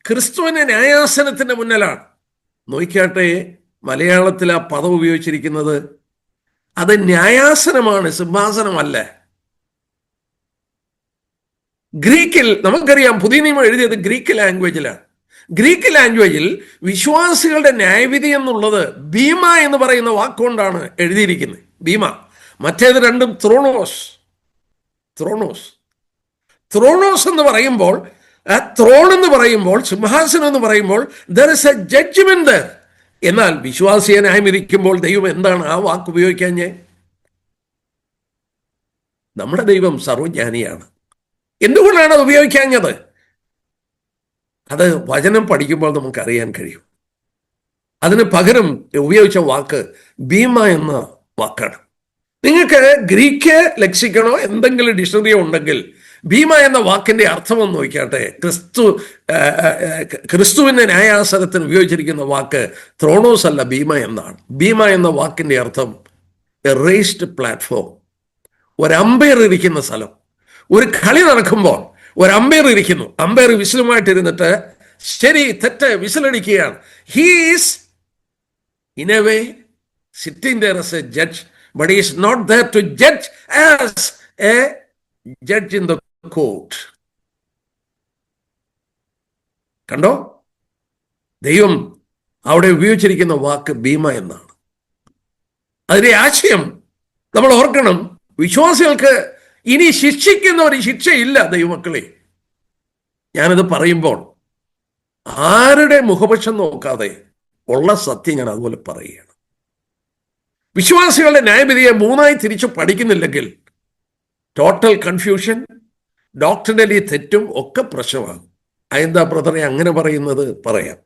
ക്രിസ്തുവിന്റെ ന്യായാസനത്തിന്റെ മുന്നിലാണ്. നോക്കിയാട്ടെ, മലയാളത്തിൽ ആ പദം ഉപയോഗിച്ചിരിക്കുന്നത് അത് ന്യായാസനമാണ്, സിംഹാസനമല്ല. ഗ്രീക്കിൽ നമുക്കറിയാം, പുതിയ നിയമം എഴുതിയത് ഗ്രീക്ക് ലാംഗ്വേജിലാണ്. ഗ്രീക്ക് ലാംഗ്വേജിൽ വിശ്വാസികളുടെ ന്യായവിധി എന്നുള്ളത് ബീമ എന്ന് പറയുന്ന വാക്കുകൊണ്ടാണ് എഴുതിയിരിക്കുന്നത്. ബീമ. മറ്റേത് രണ്ടും ത്രോണോസ്. എന്ന് പറയുമ്പോൾ, ത്രോൺ എന്ന് പറയുമ്പോൾ, സിംഹാസനം എന്ന് പറയുമ്പോൾ there is a judgment there. എന്നാൽ വിശ്വാസിയെ ന്യായവിധിക്കുമ്പോൾ ദൈവം എന്താണ് ആ വാക്ക് ഉപയോഗിക്കാൻ? നമ്മുടെ ദൈവം സർവജ്ഞാനിയാണ്. എന്തുകൊണ്ടാണ് അത് ഉപയോഗിക്കാഞ്ഞത്? അത് വചനം പഠിക്കുമ്പോൾ നമുക്കറിയാൻ കഴിയും. അതിന് പകരം ഉപയോഗിച്ച വാക്ക് ബീമ എന്ന വാക്കാണ്. നിങ്ങൾക്ക് ഗ്രീക്ക് ലെക്സിക്കണോ എന്തെങ്കിലും ഡിക്ഷണറിയോ ഉണ്ടെങ്കിൽ ബീമ എന്ന വാക്കിന്റെ അർത്ഥം ഒന്ന് നോക്കിയാട്ടെ. ക്രിസ്തുവിന്റെ ന്യായാസനത്തിന് ഉപയോഗിച്ചിരിക്കുന്ന വാക്ക് ത്രോണോസ് അല്ല, ബീമ എന്നാണ്. ബീമ എന്ന വാക്കിന്റെ അർത്ഥം എ റേസ്ഡ് പ്ലാറ്റ്ഫോം, ഒരു അമ്പയർ ഇരിക്കുന്ന സ്ഥലം. ഒരു കളി നടക്കുമ്പോൾ ഒരു അമ്പയർ ഇരിക്കുന്നു, അമ്പയർ വിസിലുമായിട്ടിരുന്നിട്ട് ശരി തെറ്റ് വിസിലടിക്കുകയാണ്. He is in a way sitting there as a judge, but he is not there to judge as a judge in the court. കണ്ടോ, ദൈവം അവിടെ ഉപയോഗിച്ചിരിക്കുന്ന വാക്ക് ബീമ എന്നാണ്. അതിന്റെ ആശയം നമ്മൾ ഓർക്കണം. വിശ്വാസികൾക്ക് ഇനി ശിക്ഷിക്കുന്ന ഒരു ശിക്ഷയില്ല ദൈവമക്കളെ. ഞാനത് പറയുമ്പോൾ ആരുടെ മുഖപക്ഷം നോക്കാതെ ഉള്ള സത്യം ഞാൻ അതുപോലെ പറയുകയാണ്. വിശ്വാസികളുടെ ന്യായവിധിയെ മൂന്നായി തിരിച്ചു പഠിക്കുന്നില്ലെങ്കിൽ ടോട്ടൽ കൺഫ്യൂഷൻ, ഡോക്ടറിനലി തെറ്റും ഒക്കെ പ്രശ്നമാകും. അതെന്താ ബ്രദറെ അങ്ങനെ പറയുന്നത്? പറയാം.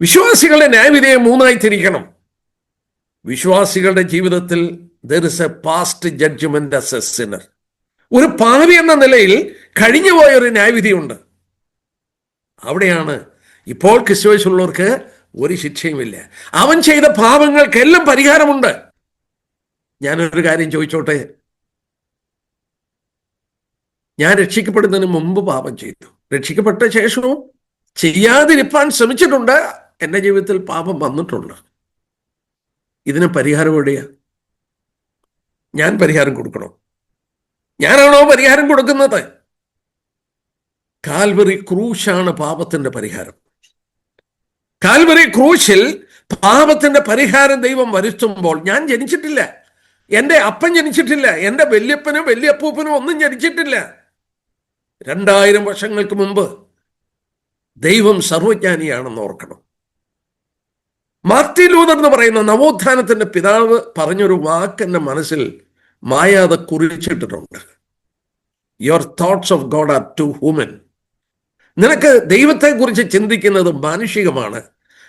വിശ്വാസികളുടെ ന്യായവിധിയെ മൂന്നായി തിരിക്കണം. വിശ്വാസികളുടെ ജീവിതത്തിൽ there is a past judgment as a sinner. ഒരു പാപി എന്ന നിലയിൽ കഴിഞ്ഞുപോയ ഒരു ന്യായവിധിയുണ്ട്. അവിടെയാണ് ഇപ്പോൾ ക്രിസ്തുവിനുള്ളവർക്ക് ഒരു ശിക്ഷയുമില്ല. അവൻ ചെയ്ത പാപങ്ങൾക്കെല്ലാം പരിഹാരമുണ്ട്. ഞാനൊരു കാര്യം ചോദിച്ചോട്ടെ, ഞാൻ രക്ഷിക്കപ്പെടുന്നതിന് മുമ്പ് പാപം ചെയ്തു, രക്ഷിക്കപ്പെട്ട ശേഷവും ചെയ്യാതിരിപ്പാൻ ശ്രമിച്ചിട്ടുണ്ട്, എൻ്റെ ജീവിതത്തിൽ പാപം വന്നിട്ടുണ്ട്. ഇതിന് പരിഹാരം എവിടെയാ? ഞാൻ പരിഹാരം കൊടുക്കണോ? ഞാനാണോ പരിഹാരം കൊടുക്കുന്നത്? കാൽവറി ക്രൂശാണ് പാപത്തിന്റെ പരിഹാരം. കാൽവറി ക്രൂശിൽ പാപത്തിന്റെ പരിഹാരം ദൈവം വരുത്തുമ്പോൾ ഞാൻ ജനിച്ചിട്ടില്ല, എൻ്റെ അപ്പൻ ജനിച്ചിട്ടില്ല, എൻ്റെ വല്യപ്പനും വല്യപ്പൂപ്പനും ഒന്നും ജനിച്ചിട്ടില്ല. 2000 വർഷങ്ങൾക്ക് മുമ്പ് ദൈവം സർവജ്ഞാനിയാണെന്ന് ഓർക്കണം. മാർട്ടിൻ ലൂതർ എന്ന് പറയുന്ന നവോത്ഥാനത്തിന്റെ പിതാവ് പറഞ്ഞൊരു വാക്ക് എൻ്റെ മനസ്സിൽ മായാതെ കുറിച്ചിട്ടിട്ടുണ്ട്. Your thoughts of God are too human. നിനക്ക് ദൈവത്തെക്കുറിച്ച് ചിന്തിക്കുന്നത് മാനുഷികമാണ്.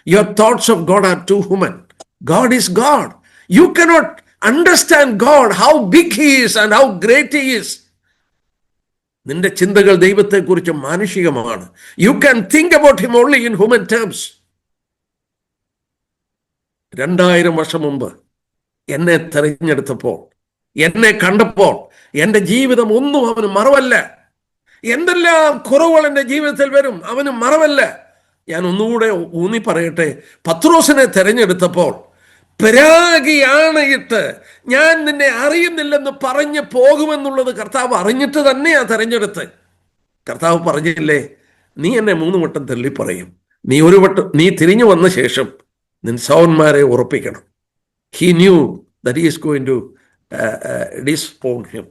Your thoughts of God are too human. God is God. You cannot understand God, how big he is and how great he is. നിന്റെ ചിന്തകൾ ദൈവത്തെക്കുറിച്ച് മാനുഷികമാണ്. You can think about him only in human terms. 2000 വർഷം മുമ്പ് എന്നെ തെരഞ്ഞെടുത്തപ്പോൾ, എന്നെ കണ്ടപ്പോൾ എൻ്റെ ജീവിതം ഒന്നും അവന് മറവല്ല. എന്തെല്ലാം കുറവുകൾ എൻ്റെ ജീവിതത്തിൽ വരും, അവന് മറവല്ല. ഞാൻ ഒന്നുകൂടെ ഊന്നി പറയട്ടെ, പത്രോസിനെ തെരഞ്ഞെടുത്തപ്പോൾ പരാഗിയാണയിട്ട് ഞാൻ നിന്നെ അറിയുന്നില്ലെന്ന് പറഞ്ഞ് പോകുമെന്നുള്ളത് കർത്താവ് അറിഞ്ഞിട്ട് തന്നെയാ തെരഞ്ഞെടുത്ത്. കർത്താവ് പറഞ്ഞില്ലേ, നീ എന്നെ 3 വട്ടം തള്ളി പറയും, നീ തിരിഞ്ഞു വന്ന ശേഷം നിൻ സഹോദരന്മാരെ ഉറപ്പിക്കണം. He knew that he is going to disown him.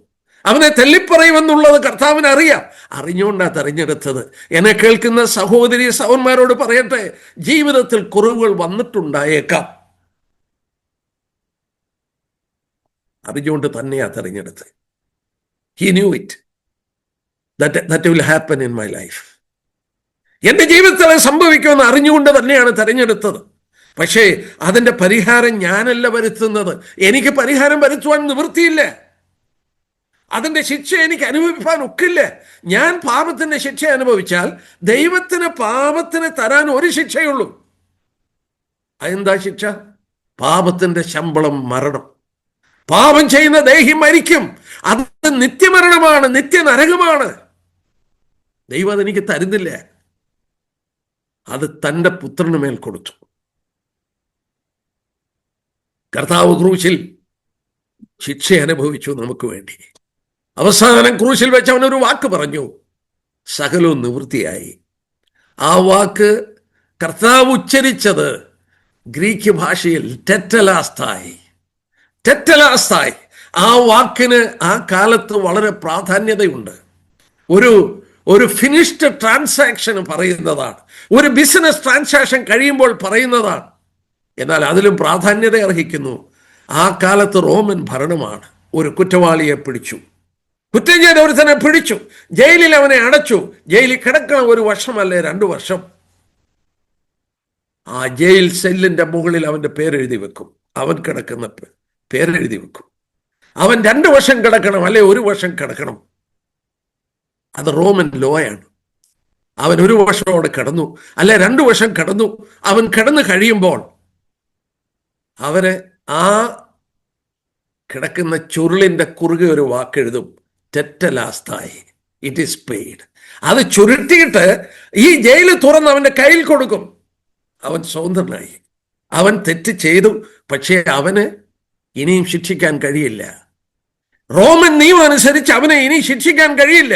അവനെ തെല്ലിപ്പറയുമെന്നുള്ളത് കർത്താവിന് അറിയാം. അറിഞ്ഞുകൊണ്ടാണ് തെരഞ്ഞെടുത്തത്. എന്നെ കേൾക്കുന്ന സഹോദരി സഹോദരന്മാരോട് പറയട്ടെ, ജീവിതത്തിൽ കുറവുകൾ വന്നിട്ടുണ്ടായേക്കാം. അറിഞ്ഞുകൊണ്ട് തന്നെയാണ് തെരഞ്ഞെടുത്തത്. He knew it that will happen in my life. എൻ്റെ ജീവിതത്തിൽ സംഭവിക്കുമെന്ന് അറിഞ്ഞുകൊണ്ട് തന്നെയാണ് തെരഞ്ഞെടുത്തത്. പക്ഷേ അതിൻ്റെ പരിഹാരം ഞാനല്ല വരുത്തുന്നത്. എനിക്ക് പരിഹാരം വരുത്തുവാൻ നിവൃത്തിയില്ല. അതിൻ്റെ ശിക്ഷ എനിക്ക് അനുഭവിക്കാൻ ഒക്കില്ല. ഞാൻ പാപത്തിൻ്റെ ശിക്ഷ അനുഭവിച്ചാൽ ദൈവത്തിന് പാപത്തിന് തരാൻ ഒരു ശിക്ഷയുള്ളൂ. അതെന്താ ശിക്ഷ? പാപത്തിൻ്റെ ശമ്പളം മരണം. പാപം ചെയ്യുന്ന ദേഹി മരിക്കും. അത് നിത്യമരണമാണ്, നിത്യനരകമാണ്. ദൈവം അതെനിക്ക് തരുന്നില്ല. അത് തൻ്റെ പുത്രന് മേൽ കൊടുത്തു. കർത്താവ് ക്രൂശിൽ ശിക്ഷ അനുഭവിച്ചു നമുക്ക് വേണ്ടി. അവസാനം ക്രൂശിൽ വെച്ച് അവനൊരു വാക്ക് പറഞ്ഞു, സകലവും നിവൃത്തിയായി. ആ വാക്ക് കർത്താവ് ഉച്ചരിച്ചത് ഗ്രീക്ക് ഭാഷയിൽ ടെറ്റലാസ്തായി. ആ വാക്കിന് ആ കാലത്ത് വളരെ പ്രാധാന്യതയുണ്ട്. ഒരു ഫിനിഷ്ഡ് ട്രാൻസാക്ഷൻ പറയുന്നതാണ്. ഒരു ബിസിനസ് ട്രാൻസാക്ഷൻ കഴിയുമ്പോൾ പറയുന്നതാണ്. എന്നാൽ അതിലും പ്രാധാന്യത അർഹിക്കുന്നു. ആ കാലത്ത് റോമൻ ഭരണമാണ്. ഒരു കുറ്റവാളിയെ പിടിച്ചു, കുറ്റം ചെയ്ത ഒരുത്തനെ പിടിച്ചു, ജയിലിൽ അവനെ അടച്ചു. ജയിലിൽ കിടക്കണം 1 വർഷമല്ലേ 2 വർഷം. ആ ജയിൽ സെല്ലിന്റെ മുകളിൽ അവന്റെ പേരെഴുതി വെക്കും. അവൻ കിടക്കുന്ന പേരെഴുതി വെക്കും. അവൻ 2 വർഷം കിടക്കണം, അല്ലെ 1 വർഷം കിടക്കണം. അത് റോമൻ ലോയാണ്. അവൻ 1 വർഷം അവിടെ കിടന്നു, അല്ലെ 2 വർഷം കിടന്നു. അവൻ കിടന്നു കഴിയുമ്പോൾ അവന് ആ കിടക്കുന്ന ചുരുളിന്റെ കുറുകെ ഒരു വാക്കെഴുതും, ടെറ്റലാസ്തായി, ഇറ്റ് ഈസ് പെയ്ഡ്. അത് ചുരുട്ടിയിട്ട് ഈ ജയില് തുറന്ന് അവന്റെ കയ്യിൽ കൊടുക്കും. അവൻ സ്വതന്ത്രനായി. അവൻ തെറ്റ് ചെയ്തു, പക്ഷേ അവന് ഇനിയും ശിക്ഷിക്കാൻ കഴിയില്ല. റോമൻ നിയമം അനുസരിച്ച് അവനെ ഇനി ശിക്ഷിക്കാൻ കഴിയില്ല.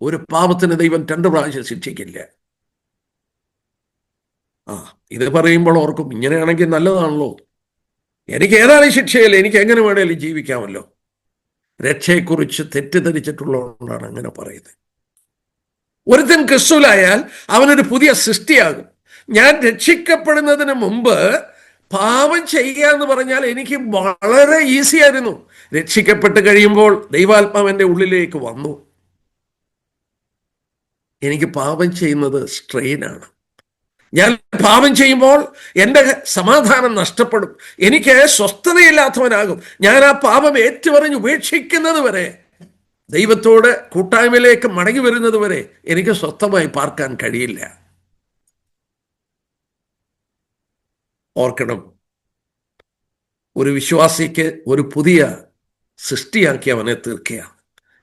ഒരു പാപത്തിന് ദൈവം 2 പ്രാവശ്യം ശിക്ഷിക്കില്ല. ഇത് പറയുമ്പോൾ ഓർക്കും, ഇങ്ങനെയാണെങ്കിൽ നല്ലതാണല്ലോ, എനിക്ക് ഏതായാലും ശിക്ഷയില്ല, എനിക്ക് എങ്ങനെ വേണേലും ജീവിക്കാമല്ലോ. രക്ഷയെക്കുറിച്ച് തെറ്റിദ്ധരിച്ചിട്ടുള്ളതുകൊണ്ടാണ് അങ്ങനെ പറയുന്നത്. ഒരുത്തൻ ക്രിസ്തുവിലായാൽ അവനൊരു പുതിയ സൃഷ്ടിയാകും. ഞാൻ രക്ഷിക്കപ്പെടുന്നതിന് മുമ്പ് പാപം ചെയ്യുക എന്ന് പറഞ്ഞാൽ എനിക്ക് വളരെ ഈസി ആയിരുന്നു. രക്ഷിക്കപ്പെട്ട് കഴിയുമ്പോൾ ദൈവാത്മാവ് എൻ്റെ ഉള്ളിലേക്ക് വന്നു. എനിക്ക് പാപം ചെയ്യുന്നത് സ്ട്രെയിനാണ്. ഞാൻ പാപം ചെയ്യുമ്പോൾ എൻ്റെ സമാധാനം നഷ്ടപ്പെടും. എനിക്ക് സ്വസ്ഥതയില്ലാത്തവനാകും. ഞാൻ ആ പാപം ഏറ്റുപറഞ്ഞ് ഉപേക്ഷിക്കുന്നത് വരെ, ദൈവത്തോട് കൂട്ടായ്മയിലേക്ക് മടങ്ങി വരുന്നത് വരെ എനിക്ക് സ്വസ്ഥമായി പാർക്കാൻ കഴിയില്ല. ഓർക്കണം, ഒരു വിശ്വാസിക്ക് ഒരു പുതിയ സൃഷ്ടിയാക്കി അവനെ തീർക്കുകയാണ്.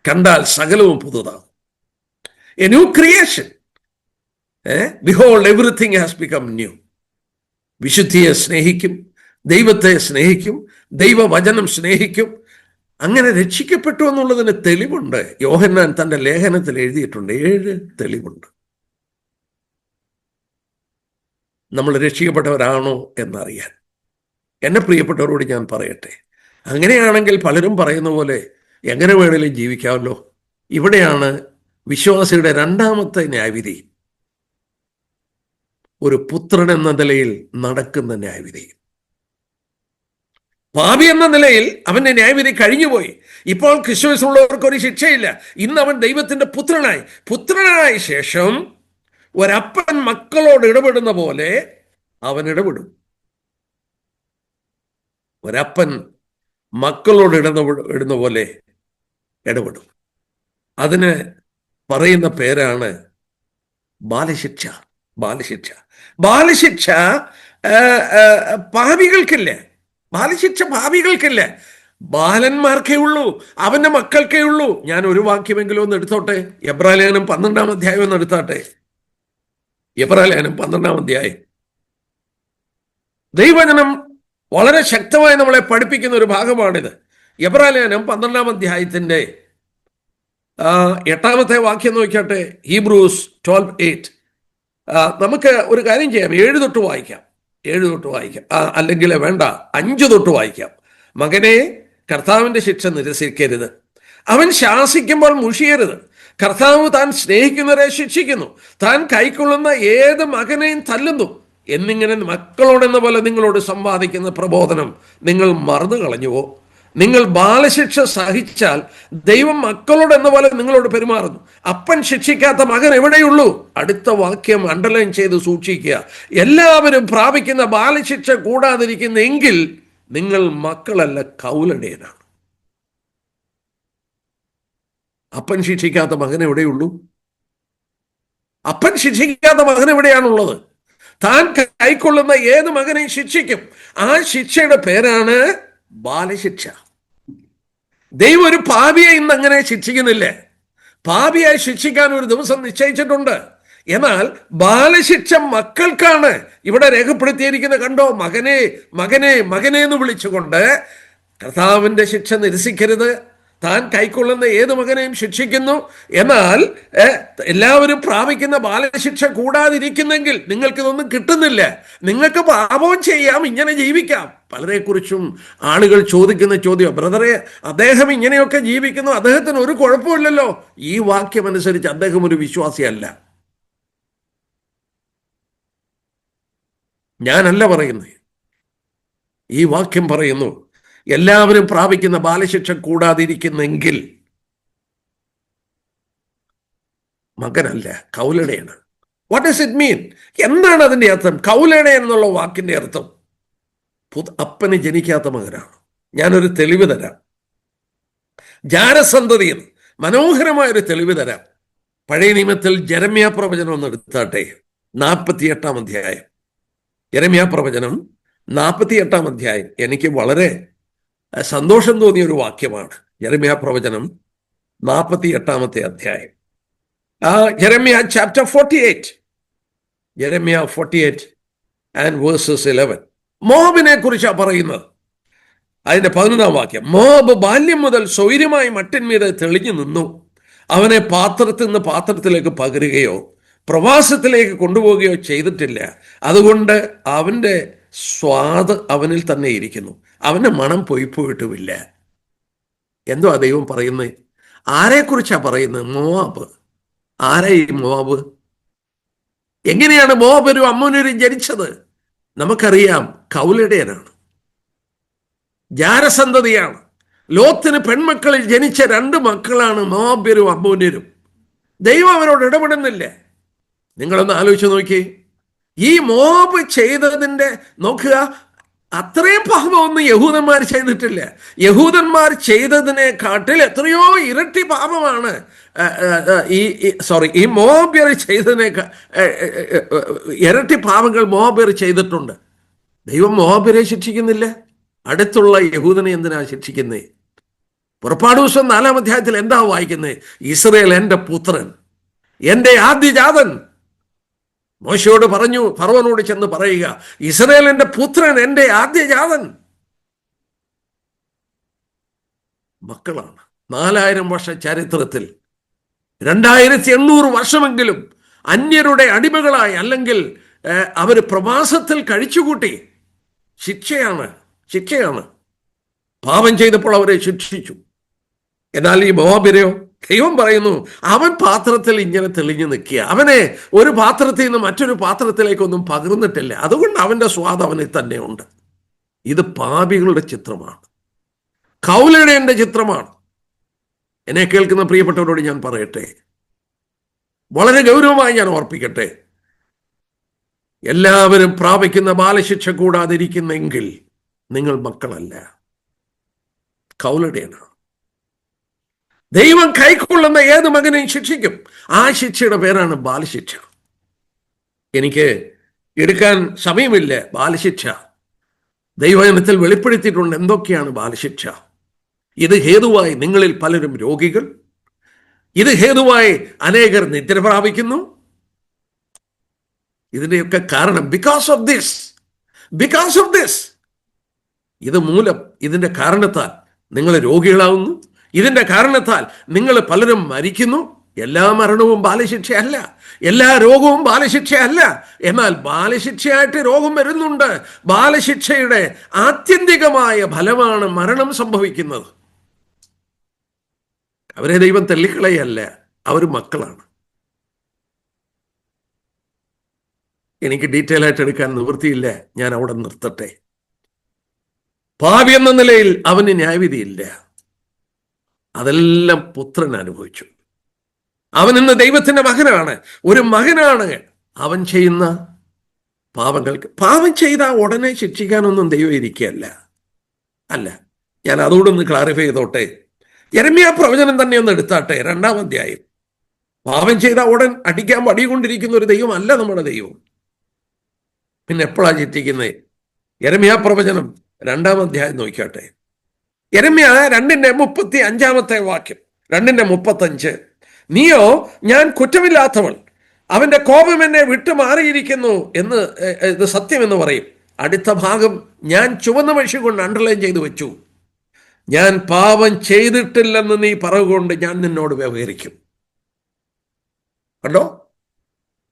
കണ്ടാൽ സകലവും പുതുതാകും. A new creation. Behold, everything has become new. വിശുദ്ധിയെ സ്നേഹിക്കും, ദൈവത്തെ സ്നേഹിക്കും, ദൈവവചനം സ്നേഹിക്കും. അങ്ങനെ രക്ഷിക്കപ്പെട്ടു എന്നുള്ളതിന് തെളിവുണ്ട്. യോഹന്നാൻ തൻ്റെ ലേഖനത്തിൽ എഴുതിയിട്ടുണ്ട്, 7 തെളിവുണ്ട്. നമ്മൾ രക്ഷിക്കപ്പെട്ടവരാണോ എന്നറിയാൻ. എന്നെ പ്രിയപ്പെട്ടവരോട് ഞാൻ പറയട്ടെ, അങ്ങനെയാണെങ്കിൽ പലരും പറയുന്ന പോലെ എങ്ങനെ വേണേലും ജീവിക്കാമല്ലോ. ഇവിടെയാണ് വിശ്വാസിയുടെ 2ാമത്തെ ന്യായവിധി. ഒരു പുത്രൻ എന്ന നിലയിൽ നടക്കുന്ന ന്യായവിധി. പാപി എന്ന നിലയിൽ അവന്റെ ന്യായവിധി കഴിഞ്ഞുപോയി. ഇപ്പോൾ ക്രിസ്തുവിനുള്ളവർക്ക് ഒരു ശിക്ഷയില്ല. ഇന്ന് അവൻ ദൈവത്തിന്റെ പുത്രനായ ശേഷം ഒരപ്പൻ മക്കളോട് ഇടപെടുന്ന പോലെ അവൻ ഇടപെടും. ഒരപ്പൻ മക്കളോട് ഇടുന്ന പോലെ ഇടപെടും. അതിന് പറയുന്ന പേരാണ് ബാലശിക്ഷ. ബാലശിക്ഷ ബാലശിക്ഷ പാപികൾക്കില്ല. ബാലശിക്ഷ പാപികൾക്കില്ല, ബാലന്മാർക്കേ ഉള്ളൂ, അവന്റെ മക്കൾക്കേ ഉള്ളൂ. ഞാൻ ഒരു വാക്യമെങ്കിലും ഒന്ന് എടുത്തോട്ടെ. എബ്രായലേഖനം 12-ാം അധ്യായം ഒന്ന് എടുത്താട്ടെ. എബ്രായലേഖനം 12-ാം അധ്യായം. ദൈവവചനം വളരെ ശക്തമായി നമ്മളെ പഠിപ്പിക്കുന്ന ഒരു ഭാഗമാണിത്. എബ്രായലേഖനം 12-ാം അധ്യായത്തിന്റെ 8-ാമത്തെ വാക്യം നോക്കിയാട്ടെ. ഹീബ്രൂസ് 12:8. നമുക്ക് ഒരു കാര്യം ചെയ്യാം, 7 തൊട്ട് വായിക്കാം. 7 തൊട്ട് വായിക്കാം, അല്ലെങ്കിൽ വേണ്ട, 5 തൊട്ട് വായിക്കാം. മകനെ, കർത്താവിന്റെ ശിക്ഷ നിരസിക്കരുത്, അവൻ ശാസിക്കുമ്പോൾ മുഷിയരുത്. കർത്താവ് താൻ സ്നേഹിക്കുന്നവരെ ശിക്ഷിക്കുന്നു, താൻ കൈക്കൊള്ളുന്ന ഏത് മകനെയും തല്ലുന്നു എന്നിങ്ങനെ മക്കളോടെന്ന പോലെ നിങ്ങളോട് സമ്പാദിക്കുന്ന പ്രബോധനം നിങ്ങൾ മറന്നു കളഞ്ഞുവോ? നിങ്ങൾ ബാലശിക്ഷ സഹിച്ചാൽ ദൈവം മക്കളോട് എന്ന പോലെ നിങ്ങളോട് പെരുമാറുന്നു. അപ്പൻ ശിക്ഷിക്കാത്ത മകൻ എവിടെയുള്ളൂ? അടുത്ത വാക്യം അണ്ടർലൈൻ ചെയ്ത് സൂക്ഷിക്കുക. എല്ലാവരും പ്രാപിക്കുന്ന ബാലശിക്ഷ കൂടാതിരിക്കുന്നെങ്കിൽ നിങ്ങൾ മക്കളല്ല, കൗലടയനാണ്. അപ്പൻ ശിക്ഷിക്കാത്ത മകൻ എവിടെയുള്ളൂ? അപ്പൻ ശിക്ഷിക്കാത്ത മകൻ എവിടെയാണുള്ളത്? താൻ കൈക്കൊള്ളുന്ന ഏത് മകനെയും ശിക്ഷിക്കും. ആ ശിക്ഷയുടെ പേരാണ് ബാലശിക്ഷ. ദൈവം ഒരു പാപിയെ ഇന്ന് അങ്ങനെ ശിക്ഷിക്കുന്നില്ലേ? പാപിയായി ശിക്ഷിക്കാൻ ഒരു ദിവസം നിശ്ചയിച്ചിട്ടുണ്ട്. എന്നാൽ ബാലശിക്ഷ മക്കൾക്കാണ് ഇവിടെ രേഖപ്പെടുത്തിയിരിക്കുന്ന. കണ്ടോ, മകനെ മകനെ മകനെ എന്ന് വിളിച്ചുകൊണ്ട് കർത്താവിന്റെ ശിക്ഷ നിരസിക്കരുത്, താൻ കൈക്കൊള്ളുന്ന ഏത് മകനെയും ശിക്ഷിക്കുന്നു. എന്നാൽ എല്ലാവരും പ്രാപിക്കുന്ന ബാലശിക്ഷ കൂടാതിരിക്കുന്നെങ്കിൽ നിങ്ങൾക്കിതൊന്നും കിട്ടുന്നില്ല. നിങ്ങൾക്ക് പാപവും ചെയ്യാം, ഇങ്ങനെ ജീവിക്കാം. പലരെക്കുറിച്ചും ആളുകൾ ചോദിക്കുന്ന ചോദ്യം, ബ്രദറെ, അദ്ദേഹം ഇങ്ങനെയൊക്കെ ജീവിക്കുന്നു, അദ്ദേഹത്തിന് ഒരു കുഴപ്പമില്ലല്ലോ. ഈ വാക്യം അനുസരിച്ച് അദ്ദേഹം ഒരു വിശ്വാസിയല്ല. ഞാനല്ല പറയുന്നത്, ഈ വാക്യം പറയുന്നു എല്ലാവരും പ്രാപിക്കുന്ന ബാലശിക്ഷ കൂടാതിരിക്കുന്നെങ്കിൽ മകനല്ല, കൗലടയാണ്. What does it mean? എന്താണ് അതിന്റെ അർത്ഥം? കൗലട എന്നുള്ള വാക്കിന്റെ അർത്ഥം അപ്പന് ജനിക്കാത്ത മകനാണ്. ഞാനൊരു തെളിവ് തരാം. ജാരസന്തതിയിൽ മനോഹരമായൊരു തെളിവ് തരാം. പഴയ നിയമത്തിൽ ജെരമ്യാ പ്രവചനം ഒന്ന് എടുത്താട്ടെ. 48-ാം അധ്യായം. ജെരമ്യാ പ്രവചനം 48-ാം അധ്യായം. എനിക്ക് വളരെ സന്തോഷം തോന്നിയ ഒരു വാക്യമാണ്. ജെരമ്യാ പ്രവചനം 48-ാമത്തെ അധ്യായം. ജെരമ്യാ ചാപ്റ്റർ 48. ജെരമ്യാ 48 and verses 11. മോബിനെ കുറിച്ചാണ് പറയുന്നത്. അതിന്റെ 11-ാം വാക്യം. മോബ് ബാല്യം മുതൽ സ്വൈര്യമായി മട്ടിന്മീത് തെളിഞ്ഞു നിന്നു. അവനെ പാത്രത്തിൽ നിന്ന് പാത്രത്തിലേക്ക് പകരുകയോ പ്രവാസത്തിലേക്ക് കൊണ്ടുപോവുകയോ ചെയ്തിട്ടില്ല. അതുകൊണ്ട് അവന്റെ സ്വാദ് അവനിൽ തന്നെ ഇരിക്കുന്നു, അവന്റെ മണം പോയിട്ടുമില്ല. എന്തോ ദൈവം പറയുന്നത്? ആരെക്കുറിച്ചാ പറയുന്നത്? മോവാബ്. ആരാ ഈ മോവാബ്? എങ്ങനെയാണ് മോവാബരും അമ്മോനരും ജനിച്ചത്? നമുക്കറിയാം, കൗലടയനാണ്, ജാരസന്തതിയാണ്. ലോത്തിന് പെൺമക്കളിൽ ജനിച്ച 2 മക്കളാണ് മോവാബ്യരും അമ്മോന്യരും. ദൈവം അവരോട് ഇടപെടുന്നില്ല. നിങ്ങളൊന്ന് ആലോചിച്ച് നോക്കി. ഈ മോവാബ് ചെയ്തതിന്റെ നോക്കുക, അത്രയും പാപമൊന്നും യഹൂദന്മാർ ചെയ്തിട്ടില്ല. യഹൂദന്മാർ ചെയ്തതിനെക്കാട്ടിൽ എത്രയോ ഇരട്ടി പാപമാണ് ഈ മോവാബ്യർ ചെയ്തതിനേക്കാൾ ഇരട്ടി പാപങ്ങൾ മോവാബ്യർ ചെയ്തിട്ടുണ്ട്. ദൈവം മോവാബ്യരെ ശിക്ഷിക്കുന്നില്ല, അടുത്തുള്ള യഹൂദനെ എന്തിനാ ശിക്ഷിക്കുന്നേ? പുറപ്പാട് ദിവസം 4-ാം അധ്യായത്തിൽ എന്താ വായിക്കുന്നത്? ഇസ്രായേൽ എൻ്റെ പുത്രൻ, എൻ്റെ ആദ്യജാതൻ. മോശയോട് പറഞ്ഞു, ഫറവോനോട് ചെന്ന് പറയുക, ഇസ്രായേലിന്റെ പുത്രൻ, എൻ്റെ ആദ്യജാതൻ. മക്കളാണ്. 4000 വർഷ ചരിത്രത്തിൽ 2800 വർഷമെങ്കിലും അന്യരുടെ അടിമകളായി, അല്ലെങ്കിൽ അവർ പ്രവാസത്തിൽ കഴിച്ചുകൂട്ടി. ശിക്ഷയാണ്. പാപം ചെയ്തപ്പോൾ അവരെ ശിക്ഷിച്ചു. എന്നാൽ ഈ മോവാബിനെയോ ദൈവം പറയുന്നു, അവൻ പാത്രത്തിൽ ഇങ്ങനെ തെളിഞ്ഞു നിൽക്കുക, അവനെ ഒരു പാത്രത്തിൽ നിന്ന് മറ്റൊരു പാത്രത്തിലേക്കൊന്നും പകർന്നിട്ടില്ല, അതുകൊണ്ട് അവന്റെ സ്വാദ് അവനിൽ തന്നെ ഉണ്ട്. ഇത് പാപികളുടെ ചിത്രമാണ്, കൗലടയുടെ ചിത്രമാണ്. എന്നെ കേൾക്കുന്ന പ്രിയപ്പെട്ടവരോട് ഞാൻ പറയട്ടെ, വളരെ ഗൗരവമായി ഞാൻ ഓർപ്പിക്കട്ടെ, എല്ലാവരും പ്രാപിക്കുന്ന ബാലശിക്ഷ കൂടാതിരിക്കുന്നെങ്കിൽ നിങ്ങൾ മക്കളല്ല, കൗലടിയാണ്. ദൈവം കൈക്കൊള്ളുന്ന ഏത് മകനെയും ശിക്ഷിക്കും. ആ ശിക്ഷയുടെ പേരാണ് ബാലശിക്ഷ. എനിക്ക് എടുക്കാൻ സമയമില്ല. ബാലശിക്ഷ ദൈവജനത്തിൽ വെളിപ്പെടുത്തിയിട്ടുണ്ട്. എന്തൊക്കെയാണ് ബാലശിക്ഷ? ഇത് ഹേതുവായി നിങ്ങളിൽ പലരും രോഗികൾ, ഇത് ഹേതുവായി അനേകർ നിദ്ര പ്രാപിക്കുന്നു. ഇതിൻ്റെയൊക്കെ കാരണം ബിക്കോസ് ഓഫ് ദിസ്. ഇത് മൂലം, ഇതിൻ്റെ കാരണത്താൽ നിങ്ങൾ രോഗികളാവുന്നു. ഇതിൻ്റെ കാരണത്താൽ നിങ്ങൾ പലരും മരിക്കുന്നു. എല്ലാ മരണവും ബാലശിക്ഷയല്ല, എല്ലാ രോഗവും ബാലശിക്ഷയല്ല. എന്നാൽ ബാലശിക്ഷയായിട്ട് രോഗം വരുന്നുണ്ട്. ബാലശിക്ഷയുടെ ആത്യന്തികമായ ഫലമാണ് മരണം സംഭവിക്കുന്നത്. അവരെ ദൈവം തള്ളിക്കളയല്ല, അവർ മക്കളാണ്. എനിക്ക് ഡീറ്റെയിൽ ആയിട്ട് എടുക്കാൻ നിവൃത്തിയില്ല, ഞാൻ അവിടെ നിർത്തട്ടെ. പാപി എന്ന നിലയിൽ അവന് ന്യായവിധിയില്ല. അതെല്ലാം പുത്രൻ അനുഭവിച്ചു. അവൻ ഇന്ന് ദൈവത്തിന്റെ മകനാണ്. ഒരു മകനാണ്. അവൻ ചെയ്യുന്ന പാപങ്ങൾക്ക്, പാപം ചെയ്താൽ ഉടനെ ശിക്ഷിക്കാനൊന്നും ദൈവം ഇരിക്കുകയല്ല. അല്ല, ഞാൻ അതോടൊന്ന് ക്ലാരിഫൈ ചെയ്തോട്ടെ. യെരമ്യാ പ്രവചനം തന്നെ ഒന്ന് എടുത്താട്ടെ. 2-ാം അധ്യായം. പാപം ചെയ്താൽ ഉടൻ അടിക്കാൻ വടികൊണ്ടിരിക്കുന്ന ഒരു ദൈവം അല്ല നമ്മുടെ ദൈവം. പിന്നെ എപ്പോഴാണ് ശിക്ഷിക്കുന്നത്? യെരമ്യാ പ്രവചനം 2-ാം അധ്യായം നോക്കിയാട്ടെ. യെരമ്യാ 2:35 വാക്യം, 2:35. നീയോ ഞാൻ കുറ്റമില്ലാത്തവൾ, അവന്റെ കോപം എന്നെ വിട്ടുമാറിയിരിക്കുന്നു എന്ന് ഇത് സത്യമെന്ന് പറയും. അടുത്ത ഭാഗം ഞാൻ ചുവന്ന മഷി കൊണ്ട് അണ്ടർലൈൻ ചെയ്തു വെച്ചു. ഞാൻ പാപം ചെയ്തിട്ടില്ലെന്ന് നീ പറയുകൊണ്ട് ഞാൻ നിന്നോട് വ്യവഹരിക്കും. കണ്ടോ?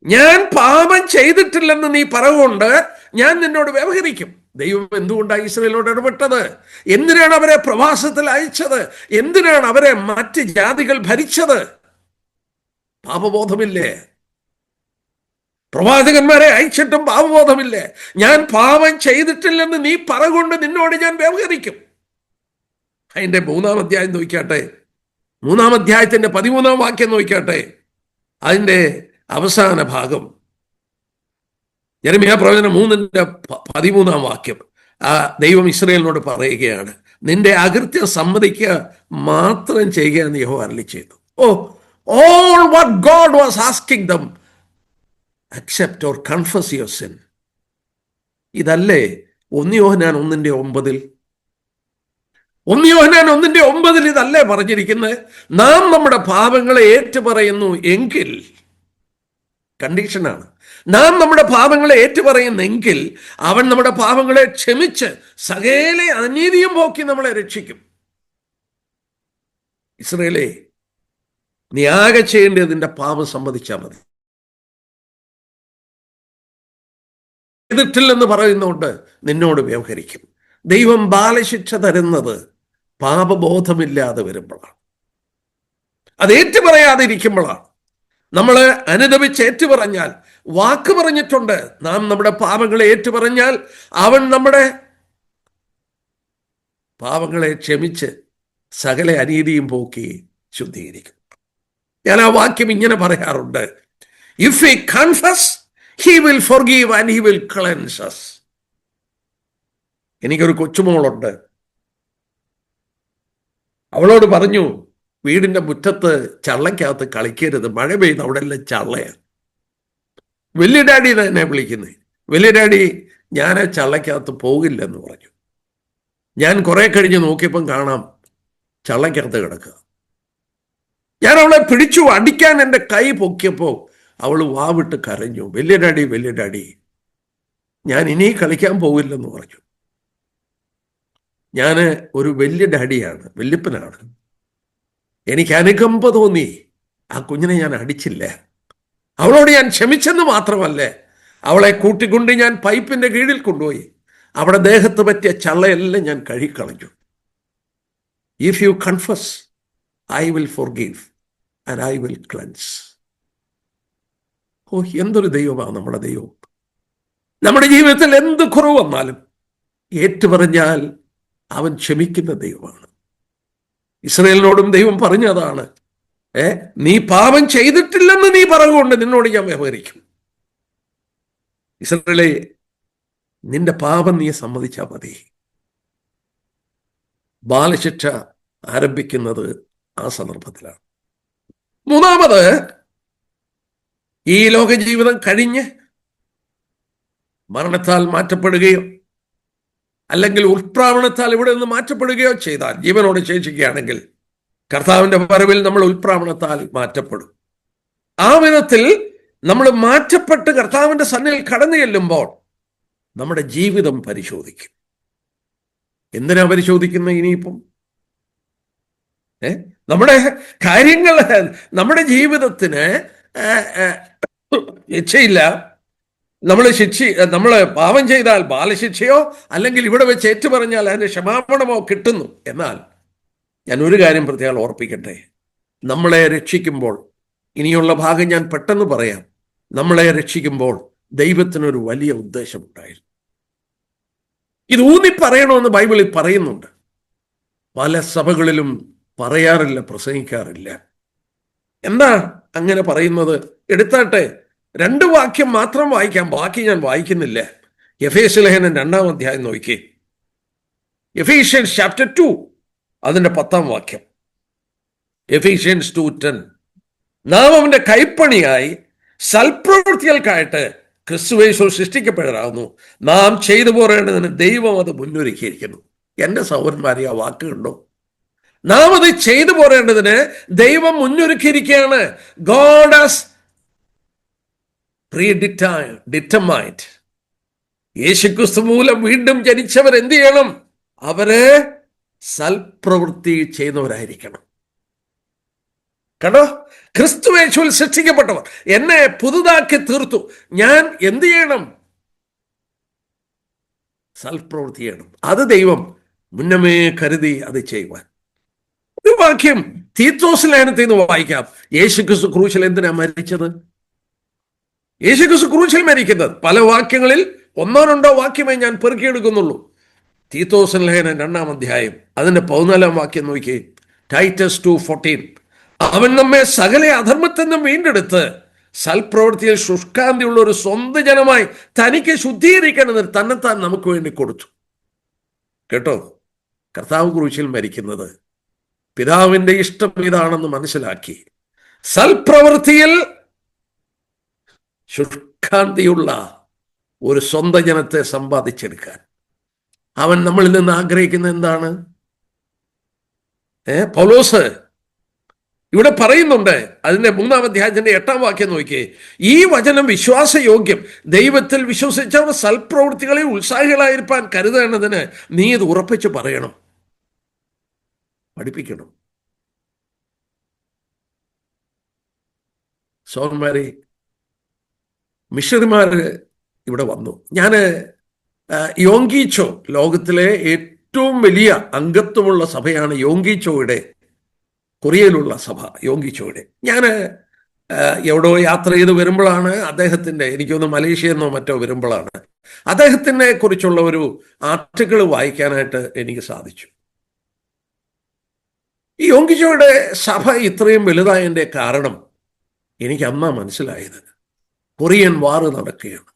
ഞാൻ പാപം ചെയ്തിട്ടില്ലെന്ന് നീ പറയുകൊണ്ട് ഞാൻ നിന്നോട് വ്യവഹരിക്കും. ദൈവം എന്തുകൊണ്ടാണ് ഇസ്രായേലിനോട് ഇടപെട്ടത്? എന്തിനാണ് അവരെ പ്രവാസത്തിൽ അയച്ചത്? എന്തിനാണ് അവരെ മറ്റ് ജാതികൾ ഭരിച്ചത്? പാപബോധമില്ലേ? പ്രവാചകന്മാരെ അയച്ചിട്ടും പാപബോധമില്ലേ? ഞാൻ പാപം ചെയ്തിട്ടില്ലെന്ന് നീ പറയുകൊണ്ട് നിന്നോട് ഞാൻ വ്യവഹരിക്കും. അതിന്റെ 3-ാം അധ്യായം നോക്കിയാട്ടെ. 3-ാം അധ്യായത്തിന്റെ 13-ാം വാക്യം നോക്കിയാട്ടെ. അതിന്റെ അവസാന ഭാഗം യെരമ്യാ പ്രവചനം 3:13 വാക്യം. ദൈവം ഇസ്രായേലിനോട് പറയുകയാണ്, നിന്റെ അകൃത്യം സമ്മതിക്കുക മാത്രം ചെയ്യുക എന്ന് യഹോവ അരുളി ചെയ്തു. All what God was asking them, accept or confess your sin. ഇതല്ലേ 1 യോഹന്നാൻ 1:9. 1 യോഹന്നാൻ 1:9 ഇതല്ലേ പറഞ്ഞിരിക്കുന്നത്? നാം നമ്മുടെ പാപങ്ങളെ ഏറ്റുപറയുന്നു എങ്കിൽ, കണ്ടീഷനാണ്, നാം നമ്മുടെ പാപങ്ങളെ ഏറ്റുപറയുന്നെങ്കിൽ അവൻ നമ്മുടെ പാപങ്ങളെ ക്ഷമിച്ച് സകല അനീതിയും പോക്കി നമ്മളെ രക്ഷിക്കും. ഇസ്രായേലേ, നീ ആകെ ചെയ്യേണ്ടത് നിന്റെ പാപം സമ്മതിച്ചാൽ മതി. ചെയ്തിട്ടില്ലെന്ന് പറയുന്നതുകൊണ്ട് നിന്നോട് വ്യവഹരിക്കും. ദൈവം ബാലശിക്ഷ തരുന്നത് പാപബോധമില്ലാതെ വരുമ്പോഴാണ്, അത് ഏറ്റുപറയാതെ ഇരിക്കുമ്പോഴാണ്. നമ്മൾ അനുദപിച്ച് ഏറ്റുപറഞ്ഞാൽ, വാക്ക് പറഞ്ഞിട്ടുണ്ട്, നാം നമ്മുടെ പാപങ്ങളെ ഏറ്റുപറഞ്ഞാൽ അവൻ നമ്മുടെ പാപങ്ങളെ ക്ഷമിച്ച് സകല അനീതിയും പോക്കി ശുദ്ധീകരിക്കും. ഞാൻ ആ വാക്യം ഇങ്ങനെ പറയാറുണ്ട്, if he confess he will forgive and he will cleanse us. എനിക്കൊരു കൊച്ചുമോളുണ്ട്. അവളോട് പറഞ്ഞു, വീടിന്റെ മുറ്റത്ത് ചള്ളക്കകത്ത് കളിക്കരുത്, മഴ പെയ്ത് അവിടെ എല്ലാം ചള്ളയാണ്. വലിയ ഡാഡി തന്നെ വിളിക്കുന്നത്. വലിയ ഡാഡി, ഞാൻ ചള്ളക്കകത്ത് പോകില്ലെന്ന് പറഞ്ഞു. ഞാൻ കുറെ കഴിഞ്ഞ് നോക്കിയപ്പം കാണാം ചള്ളക്കകത്ത് കിടക്കുക. ഞാൻ അവളെ പിടിച്ചു അടിക്കാൻ എൻ്റെ കൈ പൊക്കിയപ്പോൾ അവൾ വാവിട്ട് കരഞ്ഞു, വലിയ ഡാഡി, വലിയ ഡാഡി, ഞാൻ ഇനി കളിക്കാൻ പോകില്ലെന്ന് പറഞ്ഞു. ഞാൻ ഒരു വലിയ ഡാഡിയാണ്, വല്യപ്പനാണ്. എനിക്ക് അനുകമ്പ തോന്നി. ആ കുഞ്ഞിനെ ഞാൻ അടിച്ചില്ല. അവളോട് ഞാൻ ക്ഷമിച്ചെന്ന് മാത്രമല്ല, അവളെ കൂട്ടിക്കൊണ്ട് ഞാൻ പൈപ്പിന്റെ കീഴിൽ കൊണ്ടുപോയി അവിടെ ദേഹത്ത് പറ്റിയ ചള്ളയെല്ലാം ഞാൻ കഴുകിക്കളഞ്ഞു. If you confess I will forgive and I will cleanse. എന്തൊരു ദൈവമാണ് നമ്മുടെ ദൈവം. നമ്മുടെ ജീവിതത്തിൽ എന്ത് കുറവ് വന്നാലും ഏറ്റുപറഞ്ഞാൽ അവൻ ക്ഷമിക്കുന്ന ദൈവമാണ്. ഇസ്രായേലിനോടും ദൈവം പറഞ്ഞതാണ്, നീ പാപം ചെയ്തിട്ടില്ലെന്ന് നീ പറഞ്ഞുകൊണ്ട് നിന്നോട് ഞാൻ വ്യവഹരിക്കും. ഇസ്രായേലേ, നിന്റെ പാപം നീ സമ്മതിച്ചാൽ മതി. ബാലശിക്ഷ ആരംഭിക്കുന്നത് ആ സന്ദർഭത്തിലാണ്. മൂന്നാമത്, ഈ ലോക ജീവിതം കഴിഞ്ഞ് മരണത്താൽ മാറ്റപ്പെടുകയോ അല്ലെങ്കിൽ ഉൽപ്രാവണത്താൽ ഇവിടെ നിന്ന് മാറ്റപ്പെടുകയോ ചെയ്താൽ, ജീവനോട് ശേഷിക്കുകയാണെങ്കിൽ കർത്താവിന്റെ വരവിൽ നമ്മൾ ഉൽപ്രാവണത്താൽ മാറ്റപ്പെടും. ആ വിധത്തിൽ നമ്മൾ മാറ്റപ്പെട്ട് കർത്താവിന്റെ സന്നിധിയിൽ കടന്നു ചെല്ലുമ്പോൾ നമ്മുടെ ജീവിതം പരിശോധിക്കും. എന്തിനാ പരിശോധിക്കുന്നത്? ഇനിയിപ്പം നമ്മുടെ കാര്യങ്ങൾ, നമ്മുടെ ജീവിതത്തിന് ശിക്ഷയില്ല. നമ്മൾ പാപം ചെയ്താൽ ബാലശിക്ഷയോ അല്ലെങ്കിൽ ഇവിടെ വെച്ച് ഏറ്റുപറഞ്ഞാൽ അതിന്റെ ക്ഷമാപണമോ കിട്ടുന്നു. എന്നാൽ ഞാൻ ഒരു കാര്യം പ്രത്യേകം ഓർപ്പിക്കട്ടെ, നമ്മളെ രക്ഷിക്കുമ്പോൾ, ഇനിയുള്ള ഭാഗം ഞാൻ പെട്ടെന്ന് പറയാം, നമ്മളെ രക്ഷിക്കുമ്പോൾ ദൈവത്തിനൊരു വലിയ ഉദ്ദേശമുണ്ടായിരുന്നു. ഇത് ഊന്നി പറയണമെന്ന് ബൈബിളിൽ പറയുന്നുണ്ട്. പല സഭകളിലും പറയാറില്ല, പ്രസംഗിക്കാറില്ല. എന്താ അങ്ങനെ പറയുന്നത്? എടുത്താട്ടെ, 2 വാക്യം മാത്രം വായിക്കാം, ബാക്കി ഞാൻ വായിക്കുന്നില്ല. എഫേസ്യ ലേഖനം 2-ാം അധ്യായം നോക്കി. എഫീഷ്യൻസ് ചാപ്റ്റർ 2 അതിന്റെ 10-ാം വാക്യം. എഫീഷ്യൻസ് 2:10. നാം അവന്റെ കൈപ്പണിയായി സൽപ്രവൃത്തികൾക്കായിട്ട് ക്രിസ്തുയേശുവിൽ സൃഷ്ടിക്കപ്പെടാവുന്നു, നാം ചെയ്തു പോരേണ്ടതിന് ദൈവം അത് മുന്നൊരുക്കിയിരിക്കുന്നു. എൻ്റെ സഹോദരന്മാരെ, ആ വാക്ക് കണ്ടോ? നാം അത് ചെയ്തു പോരേണ്ടതിന് ദൈവം മുന്നൊരുക്കിയിരിക്കുകയാണ്. God has predetermined. യേശുക്രിസ്തു മൂലം വീണ്ടും ജനിച്ചവർ എന്ത് ചെയ്യണം? അവര് സൽപ്രവൃത്തി ചെയ്യുന്നവരായിരിക്കണം. കണ്ടോ? ക്രിസ്തുയേശുവിൽ സൃഷ്ടിക്കപ്പെട്ടവർ, എന്നെ പുതുതാക്കി തീർത്തു. ഞാൻ എന്ത് ചെയ്യണം? സൽപ്രവൃത്തി ചെയ്യണം. അത് ദൈവം മുന്നമേ കരുതി അത് ചെയ്യുവാൻ. ഒരു വാക്യം തീത്തോസ് ലേഖനത്തിൽ നിന്ന് വായിക്കാം. യേശുക്രിസ്തു ക്രൂശിൽ എന്തിനാ മരിച്ചത്? യേശുക്രിസ്തു ക്രൂശിൽ മരിക്കുന്നത് പല വാക്യങ്ങളിൽ 1-2 വാക്യമേ ഞാൻ പെറുക്കിയെടുക്കുന്നുള്ളൂ. തീത്തോസ് ലേഖനം 2-ാം അധ്യായം അതിന്റെ 14-ാം വാക്യം നോക്കി. ടൈറ്റസ് 2:14. അവൻ നമ്മെ സകല അധർമ്മത്തിൽ നിന്നും വീണ്ടെടുത്ത് സൽപ്രവൃത്തിയിൽ ശുഷ്കാന്തിയുള്ള ഒരു സ്വന്തം ജനമായി തനിക്ക് ശുദ്ധീകരിക്കണമെന്ന് തന്നെത്താൻ നമുക്ക് വേണ്ടി കൊടുത്തു. കേട്ടോ? കർത്താവ് ക്രൂശിൽ മരിക്കുന്നത് പിതാവിന്റെ ഇഷ്ടം ഇതാണെന്ന് മനസ്സിലാക്കി സൽപ്രവൃത്തിയിൽ ശുഷ്കാന്തിയുള്ള ഒരു സ്വന്തം ജനത്തെ സമ്പാദിച്ചെടുക്കാൻ അവൻ നമ്മളിൽ നിന്ന് ആഗ്രഹിക്കുന്നത് എന്താണ്? പൗലോസ് ഇവിടെ പറയുന്നുണ്ട്. അതിന്റെ 3-ാം അധ്യായത്തിന്റെ 8-ാം വാക്യം നോക്കിയേ. ഈ വചനം വിശ്വാസയോഗ്യം, ദൈവത്തിൽ വിശ്വസിച്ചവർ സൽപ്രവൃത്തികളിൽ ഉത്സാഹികളായിരിക്കാൻ കരുതേണ്ടതിന് നീ ഇത് ഉറപ്പിച്ച് പറയണം, പഠിപ്പിക്കണം. സോന്മാരെ, മിഷണറിമാര് ഇവിടെ വന്നു. ഞാൻ യോങ്കിച്ചോ, ലോകത്തിലെ ഏറ്റവും വലിയ അംഗത്വമുള്ള സഭയാണ് യോങ്കിച്ചോയുടെ, കൊറിയയിലുള്ള സഭ യോങ്കിച്ചോയുടെ. ഞാൻ എവിടോ യാത്ര ചെയ്ത് വരുമ്പോഴാണ് അദ്ദേഹത്തിൻ്റെ, എനിക്കൊന്ന് മലേഷ്യയെന്നോ മറ്റോ വരുമ്പോഴാണ് അദ്ദേഹത്തിനെ കുറിച്ചുള്ള ഒരു ആർട്ടിക്കിൾ വായിക്കാനായിട്ട് എനിക്ക് സാധിച്ചു. ഈ യോങ്കിച്ചോയുടെ സഭ ഇത്രയും വലുതായതിൻ്റെ കാരണം എനിക്ക് അന്നാ മനസ്സിലായത്. കൊറിയൻ വാറ് നടക്കുകയാണ്.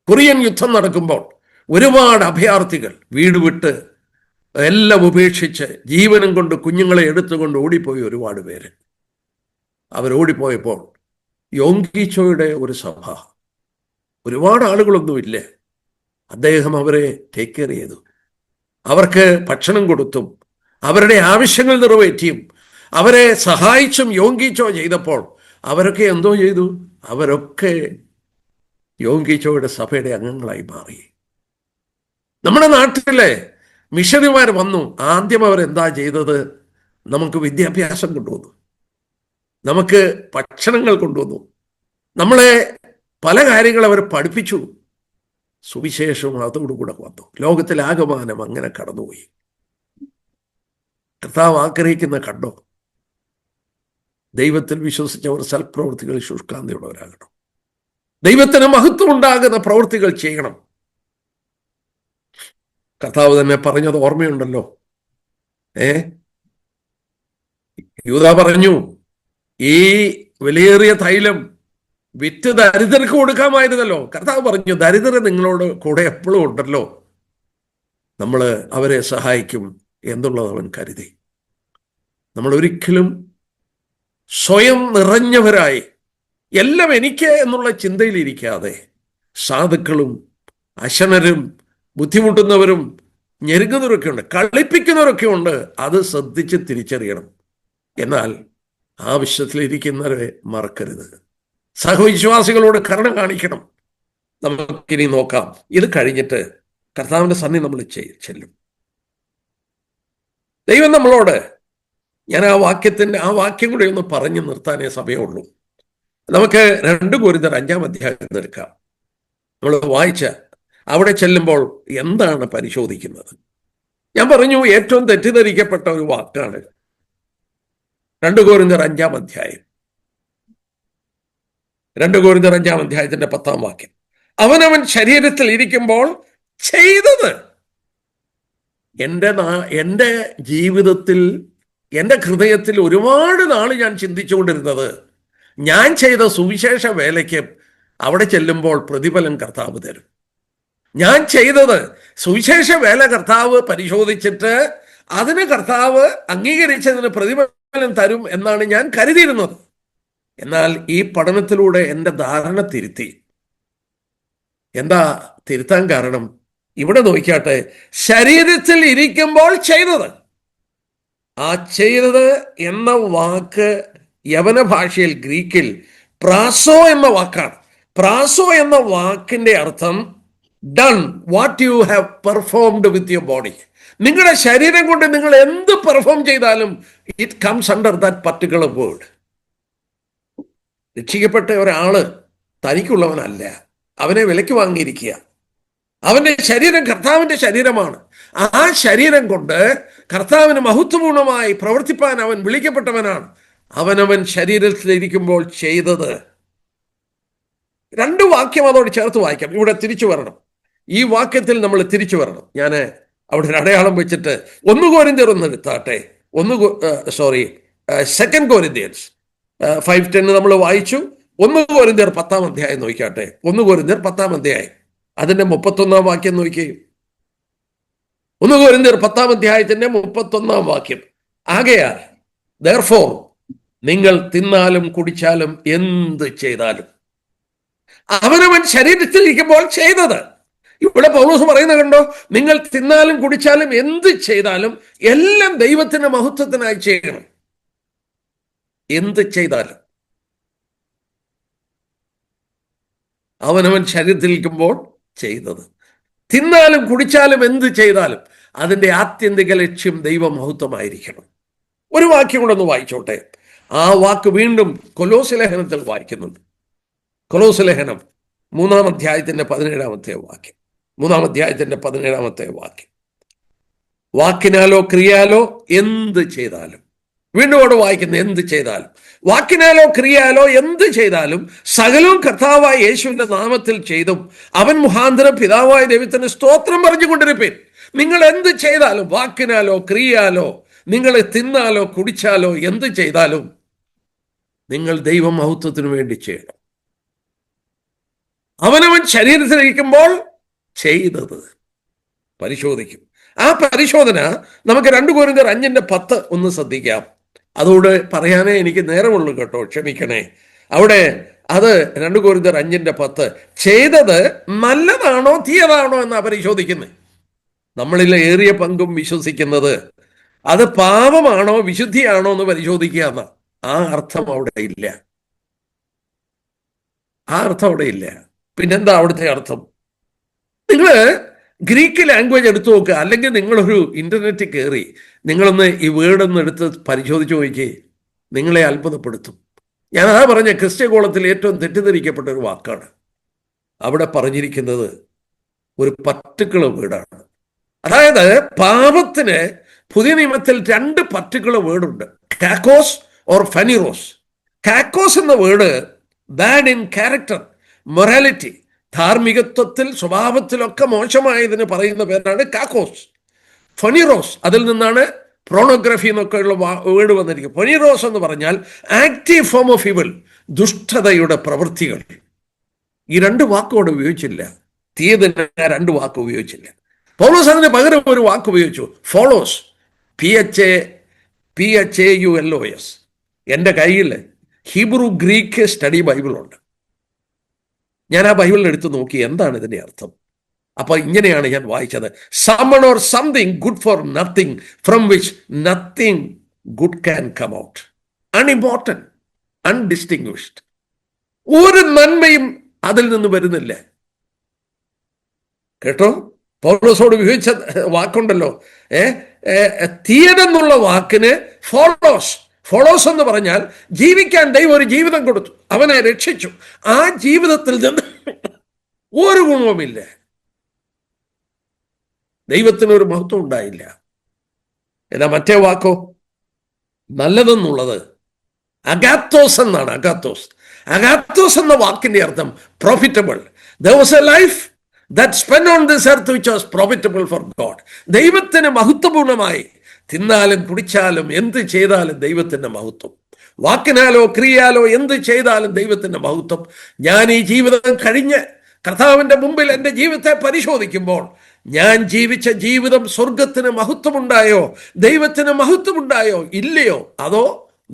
കൊറിയൻ യുദ്ധം നടക്കുമ്പോൾ ഒരുപാട് അഭയാർത്ഥികൾ വീട് വിട്ട് എല്ലാം ഉപേക്ഷിച്ച് ജീവനും കൊണ്ട് കുഞ്ഞുങ്ങളെ എടുത്തുകൊണ്ട് ഓടിപ്പോയി ഒരുപാട് പേര്. അവരോടിപ്പോയപ്പോൾ യോങ്കിച്ചോയുടെ ഒരു സഭ, ഒരുപാട് ആളുകളൊന്നുമില്ല, അദ്ദേഹം അവരെ ടേക്ക് കെയർ ചെയ്തു. അവർക്ക് ഭക്ഷണം കൊടുത്തും അവരുടെ ആവശ്യങ്ങൾ നിറവേറ്റിയും അവരെ സഹായിച്ചും യോങ്കിച്ചോ ചെയ്തപ്പോൾ അവരൊക്കെ എന്തോ ചെയ്തു? അവരൊക്കെ യോങ്കിച്ചോയുടെ സഭയുടെ അംഗങ്ങളായി മാറി. നമ്മുടെ നാട്ടിലെ മിഷണറിമാർ വന്നു. ആദ്യം അവരെന്താ ചെയ്തത്? നമുക്ക് വിദ്യാഭ്യാസം കൊണ്ടുവന്നു, നമുക്ക് ഭക്ഷണങ്ങൾ കൊണ്ടുവന്നു, നമ്മളെ പല കാര്യങ്ങൾ അവർ പഠിപ്പിച്ചു. സുവിശേഷവും അതോടുകൂടെ വന്നു. ലോകത്തിലാകമാനം അങ്ങനെ കടന്നുപോയി. കർത്താവ് ആഗ്രഹിക്കുന്ന കണ്ടോ? ദൈവത്തിൽ വിശ്വസിച്ചവർ സൽപ്രവൃത്തികളിൽ ശുഷ്കാന്തിയുള്ളവരാകണം. ദൈവത്തിന് മഹത്വം ഉണ്ടാകുന്ന പ്രവൃത്തികൾ ചെയ്യണം. കർത്താവ് തന്നെ പറഞ്ഞത് ഓർമ്മയുണ്ടല്ലോ. യൂദാ പറഞ്ഞു, ഈ വിലയേറിയ തൈലം വിറ്റ് ദരിദ്രർക്ക് കൊടുക്കാമായിരുന്നല്ലോ. കർത്താവ് പറഞ്ഞു, ദരിദ്രർ നിങ്ങളോട് കൂടെ എപ്പോഴും ഉണ്ടല്ലോ. നമ്മൾ അവരെ സഹായിക്കും എന്നുള്ളത് അവൻ കരുതി. നമ്മൾ ഒരിക്കലും സ്വയം നിറഞ്ഞവരായി എല്ലാം എനിക്ക് എന്നുള്ള ചിന്തയിലിരിക്കാതെ സാധുക്കളും അശനരും ബുദ്ധിമുട്ടുന്നവരും ഞെരുങ്ങുന്നവരൊക്കെ ഉണ്ട്, കളിപ്പിക്കുന്നവരൊക്കെ ഉണ്ട്. അത് ശ്രദ്ധിച്ച് തിരിച്ചറിയണം. എന്നാൽ ആവശ്യത്തിലിരിക്കുന്നവരെ മറക്കരുത്. സഹവിശ്വാസികളോട് കരുണ കാണിക്കണം. നമുക്കിനി നോക്കാം. ഇത് കഴിഞ്ഞിട്ട് കർത്താവിൻ്റെ സന്നിധി നമ്മൾ ചെല്ലും. ദൈവം നമ്മളോട്, ഞാൻ ആ വാക്യം കൂടെ ഒന്ന് പറഞ്ഞു നിർത്താനേ സമയമുള്ളൂ. നമുക്ക് 2 കൊരിന്ത്യർ 5-ാം അധ്യായം എടുക്കാം. നമ്മൾ വായിച്ച അവിടെ ചെല്ലുമ്പോൾ എന്താണ് പരിശോധിക്കുന്നത്? ഞാൻ പറഞ്ഞു, ഏറ്റവും തെറ്റിദ്ധരിക്കപ്പെട്ട ഒരു വാക്കാണ് 2 കൊരിന്ത്യർ 5-ാം അധ്യായം. 2 കൊരിന്ത്യർ 5-ാം അധ്യായത്തിന്റെ 10-ാം വാക്യം. അവനവൻ ശരീരത്തിൽ ഇരിക്കുമ്പോൾ ചെയ്തത്. എൻ്റെ ജീവിതത്തിൽ, എൻ്റെ ഹൃദയത്തിൽ ഒരുപാട് നാൾ ഞാൻ ചിന്തിച്ചുകൊണ്ടിരുന്നത്, ഞാൻ ചെയ്ത സുവിശേഷ വേലയ്ക്ക് അവിടെ ചെല്ലുമ്പോൾ പ്രതിഫലം കർത്താവ് തരും. ഞാൻ ചെയ്തത് സുവിശേഷ വേല കർത്താവ് പരിശോധിച്ചിട്ട് അതിന് കർത്താവ് അംഗീകരിച്ചതിന് പ്രതിഫലം തരും എന്നാണ് ഞാൻ കരുതിയിരുന്നത്. എന്നാൽ ഈ പഠനത്തിലൂടെ എൻ്റെ ധാരണ തിരുത്തി. എന്താ തിരുത്താൻ കാരണം? ഇവിടെ നോക്കിയാട്ടെ, ശരീരത്തിൽ ഇരിക്കുമ്പോൾ ചെയ്തത്. ആ ചെയ്തത് എന്ന വാക്ക് യവന ഭാഷയിൽ, ഗ്രീക്കിൽ പ്രാസോ എന്ന വാക്കാണ്. പ്രാസോ എന്ന വാക്കിന്റെ അർത്ഥം done what you have performed with your body. നിങ്ങളുടെ ശരീരം കൊണ്ട് നിങ്ങൾ എന്ത് പെർഫോം ചെയ്താലും it comes under that particular word. രക്ഷിക്കപ്പെട്ട ഒരാള് തനിക്കുള്ളവനല്ല, അവനെ വിലയ്ക്ക് വാങ്ങിയിരിക്കുക. അവന്റെ ശരീരം കർത്താവിന്റെ ശരീരമാണ്. ആ ശരീരം കൊണ്ട് കർത്താവിന് മഹത്വപൂർണമായി പ്രവർത്തിപ്പാൻ അവൻ വിളിക്കപ്പെട്ടവനാണ്. അവനവൻ ശരീരത്തിലിരിക്കുമ്പോൾ ചെയ്തത്. 2 വാക്യം അതോട് ചേർത്ത് വായിക്കാം. ഇവിടെ തിരിച്ചു വരണം. ഈ വാക്യത്തിൽ നമ്മൾ തിരിച്ചു വരണം. ഞാൻ അവിടെ ഒരു അടയാളം വെച്ചിട്ട് 1 കൊരിന്ത്യർ ഒന്ന് എടുത്താട്ടെ. 2 കൊരിന്ത്യൻസ് 5:10 നമ്മൾ വായിച്ചു. 1 കൊരിന്ത്യർ 10-ാം അധ്യായം നോക്കിയാട്ടെ. 1 കൊരിന്ത്യർ 10-ാം അധ്യായം അതിന്റെ 31-ാം വാക്യം നോക്കി. 1 കൊരിന്ത്യർ 10-ാം അധ്യായത്തിന്റെ 31-ാം വാക്യം. ആകയാൽ therefore നിങ്ങൾ തിന്നാലും കുടിച്ചാലും എന്ത് ചെയ്താലും അവനവൻ ശരീരത്തിൽ ഇരിക്കുമ്പോൾ ചെയ്തത്. ഇവിടെ പൗലോസ് പറയുന്നത് കണ്ടോ? നിങ്ങൾ തിന്നാലും കുടിച്ചാലും എന്ത് ചെയ്താലും എല്ലാം ദൈവത്തിന്റെ മഹത്വത്തിനായി ചെയ്യണം. എന്ത് ചെയ്താലും അവനവൻ ശരീരത്തിൽ ഇരിക്കുമ്പോൾ ചെയ്തത്. തിന്നാലും കുടിച്ചാലും എന്ത് ചെയ്താലും അതിന്റെ ആത്യന്തിക ലക്ഷ്യം ദൈവമഹത്വമായിരിക്കണം. ഒരു വാക്യം കൂടെ ഒന്ന് വായിച്ചോട്ടെ. ആ വാക്ക് വീണ്ടും കൊലോസ്യ ലേഖനത്തിൽ വായിക്കുന്നുണ്ട്. കൊലോസ്യ ലേഖനം 3-ാം അധ്യായത്തിന്റെ 17-ാമത്തെ വാക്യം. 3-ാം അധ്യായത്തിന്റെ 17-ാമത്തെ വാക്യം. വാക്കിനാലോ ക്രിയാലോ എന്ത് ചെയ്താലും, വീണ്ടും അവിടെ വായിക്കുന്നത് എന്ത് ചെയ്താലും, വാക്കിനാലോ ക്രിയാലോ എന്ത് ചെയ്താലും സകലവും കർത്താവായ യേശുവിന്റെ നാമത്തിൽ ചെയ്തും അവൻ മുഖാന്തരം പിതാവായ ദൈവത്തിന് സ്തോത്രം പറഞ്ഞുകൊണ്ടിരിപ്പീൻ. നിങ്ങൾ എന്ത് ചെയ്താലും, വാക്കിനാലോ ക്രിയാലോ, നിങ്ങൾ തിന്നാലോ കുടിച്ചാലോ എന്ത് ചെയ്താലും നിങ്ങൾ ദൈവമഹത്വത്തിനു വേണ്ടി ചെയ്യണം. അവനവൻ ശരീരത്തിലിരിക്കുമ്പോൾ ചെയ്തത് പരിശോധിക്കും. ആ പരിശോധന നമുക്ക് 2 കൊരിന്ത്യർ 5:10 ഒന്ന് ശ്രദ്ധിക്കാം. അതോട് പറയാനേ എനിക്ക് നേരമുള്ളൂ കേട്ടോ, ക്ഷമിക്കണേ. അവിടെ അത് 2 കൊരിന്ത്യർ 5:10 ചെയ്തത് നല്ലതാണോ തീയതാണോ എന്നാ പരിശോധിക്കുന്നത്. നമ്മളിൽ ഏറിയ പങ്കും വിശ്വസിക്കുന്നത് അത് പാപമാണോ വിശുദ്ധിയാണോ എന്ന് പരിശോധിക്കുക എന്ന. ആ അർത്ഥം അവിടെ ഇല്ല. ആ അർത്ഥം അവിടെ ഇല്ല. പിന്നെന്താ അവിടുത്തെ അർത്ഥം? നിങ്ങൾ ഗ്രീക്ക് ലാംഗ്വേജ് എടുത്തു നോക്കുക, അല്ലെങ്കിൽ നിങ്ങളൊരു ഇന്റർനെറ്റിൽ കയറി നിങ്ങളൊന്ന് ഈ വേർഡൊന്ന് എടുത്ത് പരിശോധിച്ച് നോക്കി, നിങ്ങളെ അത്ഭുതപ്പെടുത്തും. ഞാൻ അതാ പറഞ്ഞ ക്രിസ്ത്യകോളത്തിൽ ഏറ്റവും തെറ്റിദ്ധരിക്കപ്പെട്ട ഒരു വാക്കാണ്. അവിടെ പറഞ്ഞിരിക്കുന്നത് ഒരു പർട്ടിക്കുലർ വേർഡാണ്. അതായത് പാപത്തിന് പുതിയ നിയമത്തിൽ 2 പർട്ടിക്കുലർ വേർഡുണ്ട്, കാക്കോസ് ഓർ ഫനിറോസ്. കാക്കോസ് എന്ന word bad in character, morality, ധാർമ്മികത്വത്തിൽ സ്വഭാവത്തിലൊക്കെ മോശമായതിന് പറയുന്ന പേരാണ് കാക്കോസ്. ഫൊനിറോസ്, അതിൽ നിന്നാണ് പ്രോണോഗ്രഫി എന്നൊക്കെയുള്ള വേർഡ് വന്നിരിക്കും. ഫൊനിറോസ് എന്ന് പറഞ്ഞാൽ ആക്റ്റീവ് ഫോം ഓഫ് ഇവിൾ, ദുഷ്ടതയുടെ പ്രവൃത്തികൾ. ഈ 2 വാക്കോട് ഉപയോഗിച്ചില്ല. തീയതിന് 2 വാക്ക് ഉപയോഗിച്ചില്ല. പൗലോസ് അതിന് പകരം ഒരു വാക്ക് ഉപയോഗിച്ചു, ഫോളോസ്. PHAULOS. എൻ്റെ കയ്യിൽ ഹീബ്രു ഗ്രീക്ക് സ്റ്റഡി ബൈബിളുണ്ട്. ഞാൻ ആ ബൈബിളിൽ എടുത്ത് നോക്കി എന്താണ് ഇതിൻ്റെ അർത്ഥം. അപ്പൊ ഇങ്ങനെയാണ് ഞാൻ വായിച്ചത്: someone or something good for nothing, from which nothing good can come out. Unimportant, undistinguished. ഒരു നന്മയും അതിൽ നിന്ന് വരുന്നില്ല. കേട്ടോ, പൗലോസോട് ഉപയോഗിച്ച വാക്കുണ്ടല്ലോ, തീയതെന്നുള്ള വാക്കിന് ഫോളോസ്. ഫോളോസ് എന്ന് പറഞ്ഞാൽ ജീവിക്കാൻ ദൈവം ഒരു ജീവിതം കൊടുത്തു, അവനെ രക്ഷിച്ചു. ആ ജീവിതത്തിൽ നിന്ന് ഒരു ഗുണവുമില്ല, ദൈവത്തിനൊരു മഹത്വം ഉണ്ടായില്ല. എന്നാ മറ്റേ വാക്കോ, നല്ലതെന്നുള്ളത് അഗാത്തോസ് എന്നാണ്. അഗാത്തോസ് എന്ന വാക്കിന്റെ അർത്ഥം profitable. There was a life that spent on this earth which was profitable for God. ദൈവത്തിന് മഹത്വപൂർണമായി തിന്നാലും കുടിച്ചാലും എന്ത് ചെയ്താലും ദൈവത്തിന്റെ മഹത്വം. വാക്കിനാലോ ക്രിയയാലോ എന്ത് ചെയ്താലും ദൈവത്തിന്റെ മഹത്വം. ഞാൻ ഈ ജീവിതം കഴിഞ്ഞ് കർത്താവിന്റെ മുമ്പിൽ എൻ്റെ ജീവിതത്തെ പരിശോധിക്കുമ്പോൾ, ഞാൻ ജീവിച്ച ജീവിതം സ്വർഗത്തിന് മഹത്വമുണ്ടായോ, ദൈവത്തിന് മഹത്വമുണ്ടായോ, ഇല്ലയോ? അതോ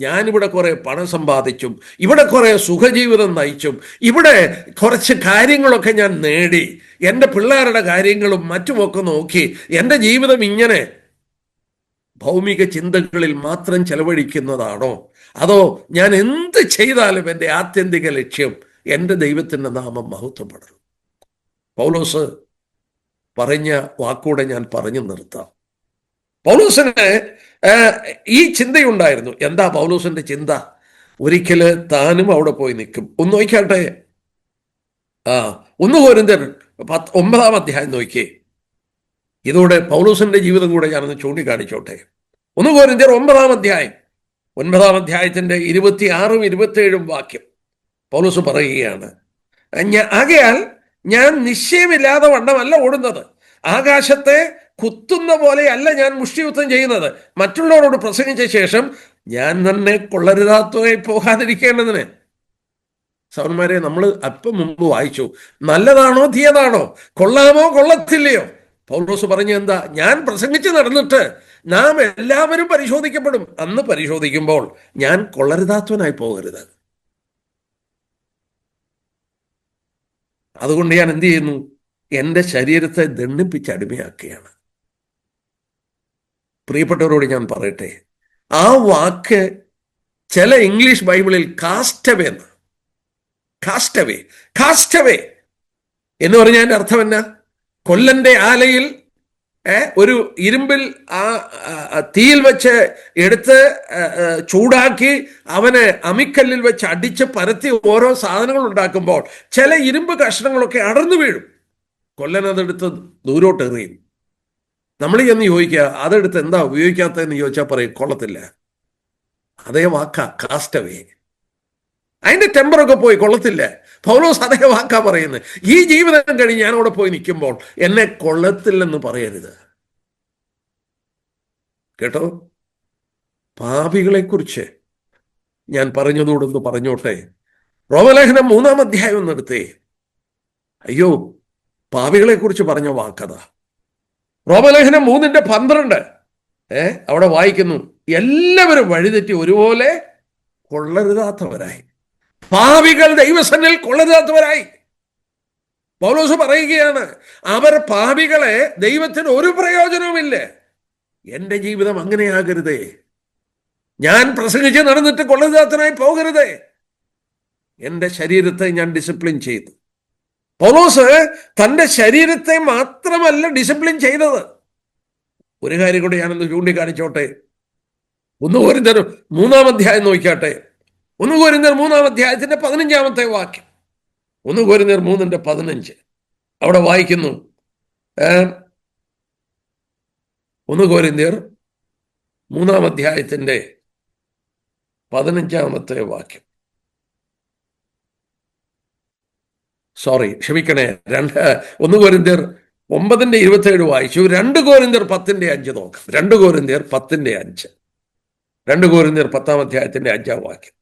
ഞാനിവിടെ കുറെ പണം സമ്പാദിച്ചും ഇവിടെ കുറെ സുഖജീവിതം നയിച്ചും ഇവിടെ കുറച്ച് കാര്യങ്ങളൊക്കെ ഞാൻ നേടി, എൻ്റെ പിള്ളേരുടെ കാര്യങ്ങളും മറ്റുമൊക്കെ നോക്കി എൻ്റെ ജീവിതം ഇങ്ങനെ ഭൗമിക ചിന്തകളിൽ മാത്രം ചെലവഴിക്കുന്നതാണോ? അതോ ഞാൻ എന്ത് ചെയ്താലും എൻ്റെ ആത്യന്തിക ലക്ഷ്യം എൻ്റെ ദൈവത്തിൻ്റെ നാമം മഹത്വപ്പെടണം? പൗലോസ് പറഞ്ഞ വാക്കൂടെ ഞാൻ പറഞ്ഞു നിർത്താം. പൗലോസിന് ഈ ചിന്തയുണ്ടായിരുന്നു. എന്താ പൗലോസിന്റെ ചിന്ത? ഒരിക്കല് താനും അവിടെ പോയി നിൽക്കും. ഒന്ന് നോക്കിയാട്ടെ, 1 കൊരിന്ത്യർ 9-ാം അധ്യായം നോക്കിയേ. ഇതോടെ പൗലോസിന്റെ ജീവിതം കൂടെ ഞാനൊന്ന് ചൂണ്ടിക്കാണിച്ചോട്ടെ. 1 കൊരിന്ത്യർ 9-ാം അധ്യായം 9-ാം അധ്യായത്തിന്റെ 26-ഉം 27-ഉം വാക്യം പൗലോസ് പറയുകയാണ്: ആകയാൽ ഞാൻ നിശ്ചയമില്ലാതെ വണ്ണമല്ല ഓടുന്നത്, ആകാശത്തെ കുത്തുന്ന പോലെയല്ല ഞാൻ മുഷ്ടിയുദ്ധം ചെയ്യുന്നത്. മറ്റുള്ളവരോട് പ്രസംഗിച്ച ശേഷം ഞാൻ തന്നെ കൊള്ളരുതാത്തതായി പോകാതിരിക്കേണ്ടതിന്. സഹോദരന്മാരെ, നമ്മൾ അല്പം മുമ്പ് വായിച്ചു, നല്ലതാണോ തീയതാണോ, കൊള്ളാമോ കൊള്ളത്തില്ലയോ? പൗലോസ് പറഞ്ഞു എന്താ? ഞാൻ പ്രസംഗിച്ച് നടന്നിട്ട് നാം എല്ലാവരും പരിശോധിക്കപ്പെടും. അന്ന് പരിശോധിക്കുമ്പോൾ ഞാൻ കൊള്ളരുതാത്തവനായി പോകരുത്. അതുകൊണ്ട് ഞാൻ എന്ത് ചെയ്യുന്നു? എൻ്റെ ശരീരത്തെ ദണ്ഡിപ്പിച്ച് അടിമയാക്കുകയാണ്. പ്രിയപ്പെട്ടവരോട് ഞാൻ പറയട്ടെ, ആ വാക്ക് ചില ഇംഗ്ലീഷ് ബൈബിളിൽ കാസ്റ്റവേ എന്ന് പറഞ്ഞാൽ അതിൻ്റെ അർത്ഥം എന്നാ? കൊല്ലന്റെ ആലയിൽ ഒരു ഇരുമ്പിൽ തീയിൽ വെച്ച് എടുത്ത് ചൂടാക്കി അവനെ അമിക്കല്ലിൽ വെച്ച് അടിച്ച് പരത്തി ഓരോ സാധനങ്ങൾ ഉണ്ടാക്കുമ്പോൾ ചില ഇരുമ്പ് കഷ്ണങ്ങളൊക്കെ അടർന്നു വീഴും. കൊല്ലൻ അതെടുത്ത് ദൂരോട്ട് എറിയും. നമ്മൾ ചെന്ന് ചോദിക്കുക, അതെടുത്ത് എന്താ ഉപയോഗിക്കാത്തതെന്ന് ചോദിച്ചാൽ പറയും കൊള്ളത്തില്ല. അതേ വാക്കാ കാസ്റ്റവേ. അതിന്റെ ടെമ്പറൊക്കെ പോയി, കൊള്ളത്തില്ല. പൗലോസ് അതേ വാക്കാ പറയുന്നത്. ഈ ജീവിതം കഴിഞ്ഞ് ഞാൻ അവിടെ പോയി നിൽക്കുമ്പോൾ എന്നെ കൊള്ളത്തില്ലെന്ന് പറയരുത്. കേട്ടോ, പാപികളെ കുറിച്ച് ഞാൻ പറഞ്ഞതോടൊന്ന് പറഞ്ഞോട്ടെ. റോമലേഖനം 3-ാം അധ്യായം ഒന്നെടുത്തേ. അയ്യോ, പാപികളെ കുറിച്ച് പറഞ്ഞ വാക്കതാ. റോമലേഖനം 3:12 അവിടെ വായിക്കുന്നു, എല്ലാവരും വഴിതെറ്റി ഒരുപോലെ കൊള്ളരുതാത്തവരായി. പാപികൾ ദൈവസന്നിധിയിൽ കൊള്ളരുതാത്തവരായി. പൗലോസ് പറയുകയാണ്, അവർ പാപികളെ ദൈവത്തിന് ഒരു പ്രയോജനവുമില്ല. എൻ്റെ ജീവിതം അങ്ങനെയാകരുതേ. ഞാൻ പ്രസംഗിച്ച് നടന്നിട്ട് കൊള്ളരുതാത്തനായി പോകരുതേ. എൻ്റെ ശരീരത്തെ ഞാൻ ഡിസിപ്ലിൻ ചെയ്തു. പൗലോസ് തൻ്റെ ശരീരത്തെ മാത്രമല്ല ഡിസിപ്ലിൻ ചെയ്തത്. ഒരു കാര്യം കൂടി ഞാനൊന്ന് ചൂണ്ടിക്കാണിച്ചോട്ടെ. 1 കൊരിന്ത്യർ 3-ാം അധ്യായം നോക്കിയാട്ടെ. 1 കൊരിന്ത്യർ 3-ാം അധ്യായത്തിന്റെ 15-ാമത്തെ വാക്യം. 1 കൊരിന്ത്യർ 3:15 അവിടെ വായിക്കുന്നു. 1 കൊരിന്ത്യർ 3-ാം അധ്യായത്തിന്റെ 15-ാമത്തെ വാക്യം. ക്ഷമിക്കണേ, 1 കൊരിന്ത്യർ 9:27 വായിച്ചു. 2 കൊരിന്ത്യർ 10:5 നോക്കാം. 2 കൊരിന്ത്യർ 10:5. 2 കൊരിന്ത്യർ 10-ാം അധ്യായത്തിന്റെ 5-ാം വാക്യം.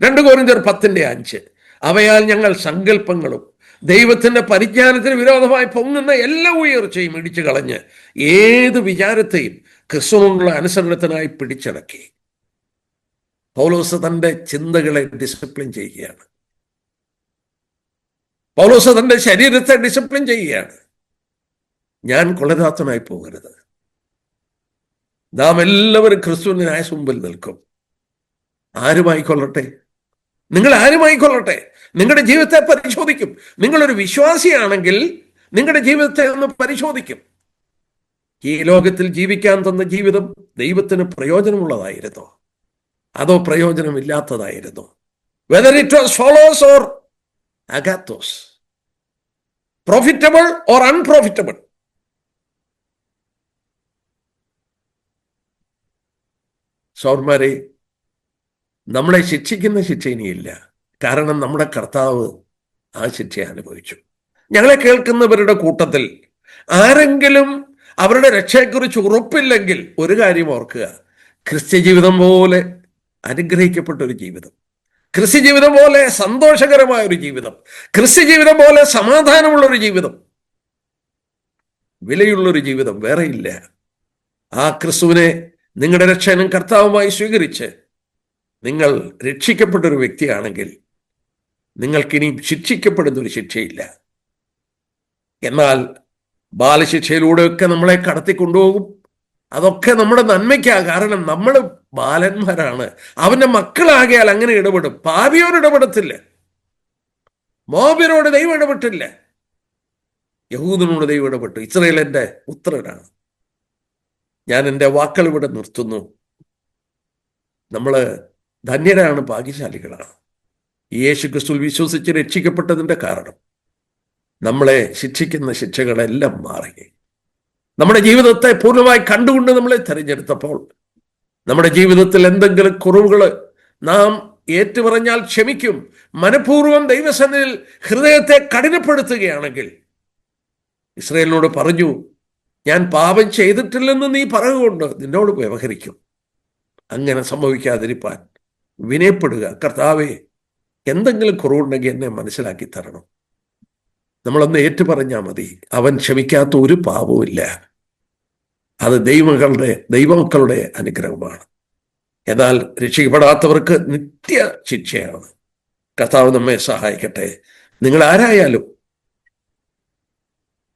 2 കൊരിന്ത്യർ 10:5. അവയാൽ ഞങ്ങൾ സങ്കല്പങ്ങളും ദൈവത്തിന്റെ പരിജ്ഞാനത്തിന് വിരോധമായി പൊങ്ങുന്ന എല്ലാ ഉയർച്ചയും ഇടിച്ചു കളഞ്ഞ് ഏത് വിചാരത്തെയും ക്രിസ്തുവിനുള്ള അനുസരണത്തിനായി പിടിച്ചടക്കി പൗലോസ് തന്റെ ചിന്തകളെ ഡിസിപ്ലിൻ ചെയ്യുകയാണ്. പൗലോസ് തന്റെ ശരീരത്തെ ഡിസിപ്ലിൻ ചെയ്യുകയാണ്. ഞാൻ കൊലരാത്തനായി പോകരുത്. നാം എല്ലാവരും ക്രിസ്തുവിന്റെ ന്യായമുമ്പിൽ നിൽക്കും. ആരുമായിക്കൊള്ളട്ടെ, നിങ്ങൾ ആരുമായിക്കൊള്ളട്ടെ, നിങ്ങളുടെ ജീവിതത്തെ പരിശോധിക്കും. നിങ്ങളൊരു വിശ്വാസിയാണെങ്കിൽ നിങ്ങളുടെ ജീവിതത്തെ ഒന്ന് പരിശോധിക്കും. ഈ ലോകത്തിൽ ജീവിക്കാൻ തന്ന ജീവിതം ദൈവത്തിന് പ്രയോജനമുള്ളതായിരുന്നോ അതോ പ്രയോജനമില്ലാത്തതായിരുന്നോ? വെദർ ഇറ്റ് വാസ് ഫോളോസ് ഓർ അഗാത്തോസ്, പ്രോഫിറ്റബിൾ ഓർ അൺപ്രോഫിറ്റബിൾ. സൗർമാരെ, നമ്മളെ ശിക്ഷിക്കുന്ന ശിക്ഷ ഇനിയില്ല. കാരണം നമ്മുടെ കർത്താവ് ആ ശിക്ഷ അനുഭവിച്ചു. ഞങ്ങളെ കേൾക്കുന്നവരുടെ കൂട്ടത്തിൽ ആരെങ്കിലും അവരുടെ രക്ഷയെക്കുറിച്ച് ഉറപ്പില്ലെങ്കിൽ ഒരു കാര്യം ഓർക്കുക: ക്രിസ്ത്യ ജീവിതം പോലെ അനുഗ്രഹിക്കപ്പെട്ട ഒരു ജീവിതം, ക്രിസ്ത്യ ജീവിതം പോലെ സന്തോഷകരമായ ഒരു ജീവിതം, ക്രിസ്ത്യ ജീവിതം പോലെ സമാധാനമുള്ളൊരു ജീവിതം, വിലയുള്ളൊരു ജീവിതം വേറെയില്ല. ആ ക്രിസ്തുവിനെ നിങ്ങളുടെ രക്ഷകനും കർത്താവുമായി സ്വീകരിച്ച് നിങ്ങൾ രക്ഷിക്കപ്പെട്ടൊരു വ്യക്തിയാണെങ്കിൽ നിങ്ങൾക്കിനി ശിക്ഷിക്കപ്പെടുന്ന ഒരു ശിക്ഷയില്ല. എന്നാൽ ബാലശിക്ഷയിലൂടെയൊക്കെ നമ്മളെ കടത്തിക്കൊണ്ടുപോകും. അതൊക്കെ നമ്മുടെ നന്മയ്ക്കാ. കാരണം നമ്മൾ ബാലന്മാരാണ്. അവന്റെ മക്കളാകിയാൽ അങ്ങനെ ഇടപെടും. പാപിയോട് ഇടപെടത്തില്ല. മോബിനോട് ദൈവം ഇടപെട്ടില്ല. യഹൂദനോട് ദൈവം ഇടപെട്ടു. ഇസ്രായേൽ എൻ്റെ പുത്രനാണ്. ഞാൻ എൻ്റെ വാക്കുകൾ ഇവിടെ നിർത്തുന്നു. നമ്മൾ ധന്യരാണ്, ഭാഗ്യശാലികളാണ്. യേശു ക്രിസ്തുവിൽ വിശ്വസിച്ച് രക്ഷിക്കപ്പെട്ടതിൻ്റെ കാരണം നമ്മളെ ശിക്ഷിക്കുന്ന ശിക്ഷകളെല്ലാം മാറി. നമ്മുടെ ജീവിതത്തെ പൂർണ്ണമായി കണ്ടുകൊണ്ട് നമ്മളെ തിരഞ്ഞെടുത്തപ്പോൾ നമ്മുടെ ജീവിതത്തിൽ എന്തെങ്കിലും കുറവുകൾ നാം ഏറ്റുപറഞ്ഞാൽ ക്ഷമിക്കും. മനഃപൂർവ്വം ദൈവസന്നിധിയിൽ ഹൃദയത്തെ കഠിനപ്പെടുത്തുകയാണെങ്കിൽ, ഇസ്രായേലിനോട് പറഞ്ഞു, ഞാൻ പാപം ചെയ്തിട്ടില്ലെന്ന് നീ പറയുകൊണ്ട് നിന്നോട് വ്യവഹരിക്കും. അങ്ങനെ സംഭവിക്കാതിരിപ്പാൻ വിനയപ്പെടുക. കർത്താവേ, എന്തെങ്കിലും കുറവുണ്ടെങ്കിൽ എന്നെ മനസ്സിലാക്കി തരണം. നമ്മളൊന്ന് ഏറ്റുപറഞ്ഞാൽ മതി. അവൻ ക്ഷമിക്കാത്ത ഒരു പാപവുമില്ല. അത് ദൈവമക്കളുടെ അനുഗ്രഹമാണ്. എന്നാൽ രക്ഷിക്കപ്പെടാത്തവർക്ക് നിത്യ ശിക്ഷയാണ്. കർത്താവ് നമ്മെ സഹായിക്കട്ടെ. നിങ്ങൾ ആരായാലും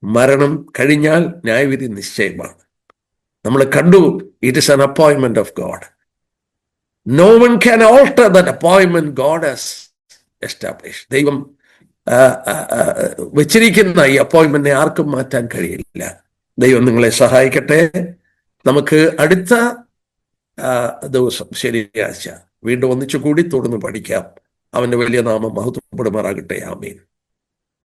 മരണം കഴിഞ്ഞാൽ ന്യായവിധി നിശ്ചയമാണ്. നമ്മൾ കണ്ടു, it is an appointment of God. No one can alter that appointment God has established. ദൈവം വെച്ചിരിക്കുന്ന ഈ അപ്പോയിന്റ്മെന്റിനെ ആർക്കും മാറ്റാൻ കഴിയില്ല. ദൈവം നിങ്ങളെ സഹായിക്കട്ടെ. നമുക്ക് അടുത്ത ദിവസം ശനിയാഴ്ച വീണ്ടും ഒന്നിച്ചു കൂടി തുടർന്ന് പഠിക്കാം. അവന്റെ വലിയ നാമം മഹത്വപ്പെടുമാറാകട്ടെ. ആമേൻ.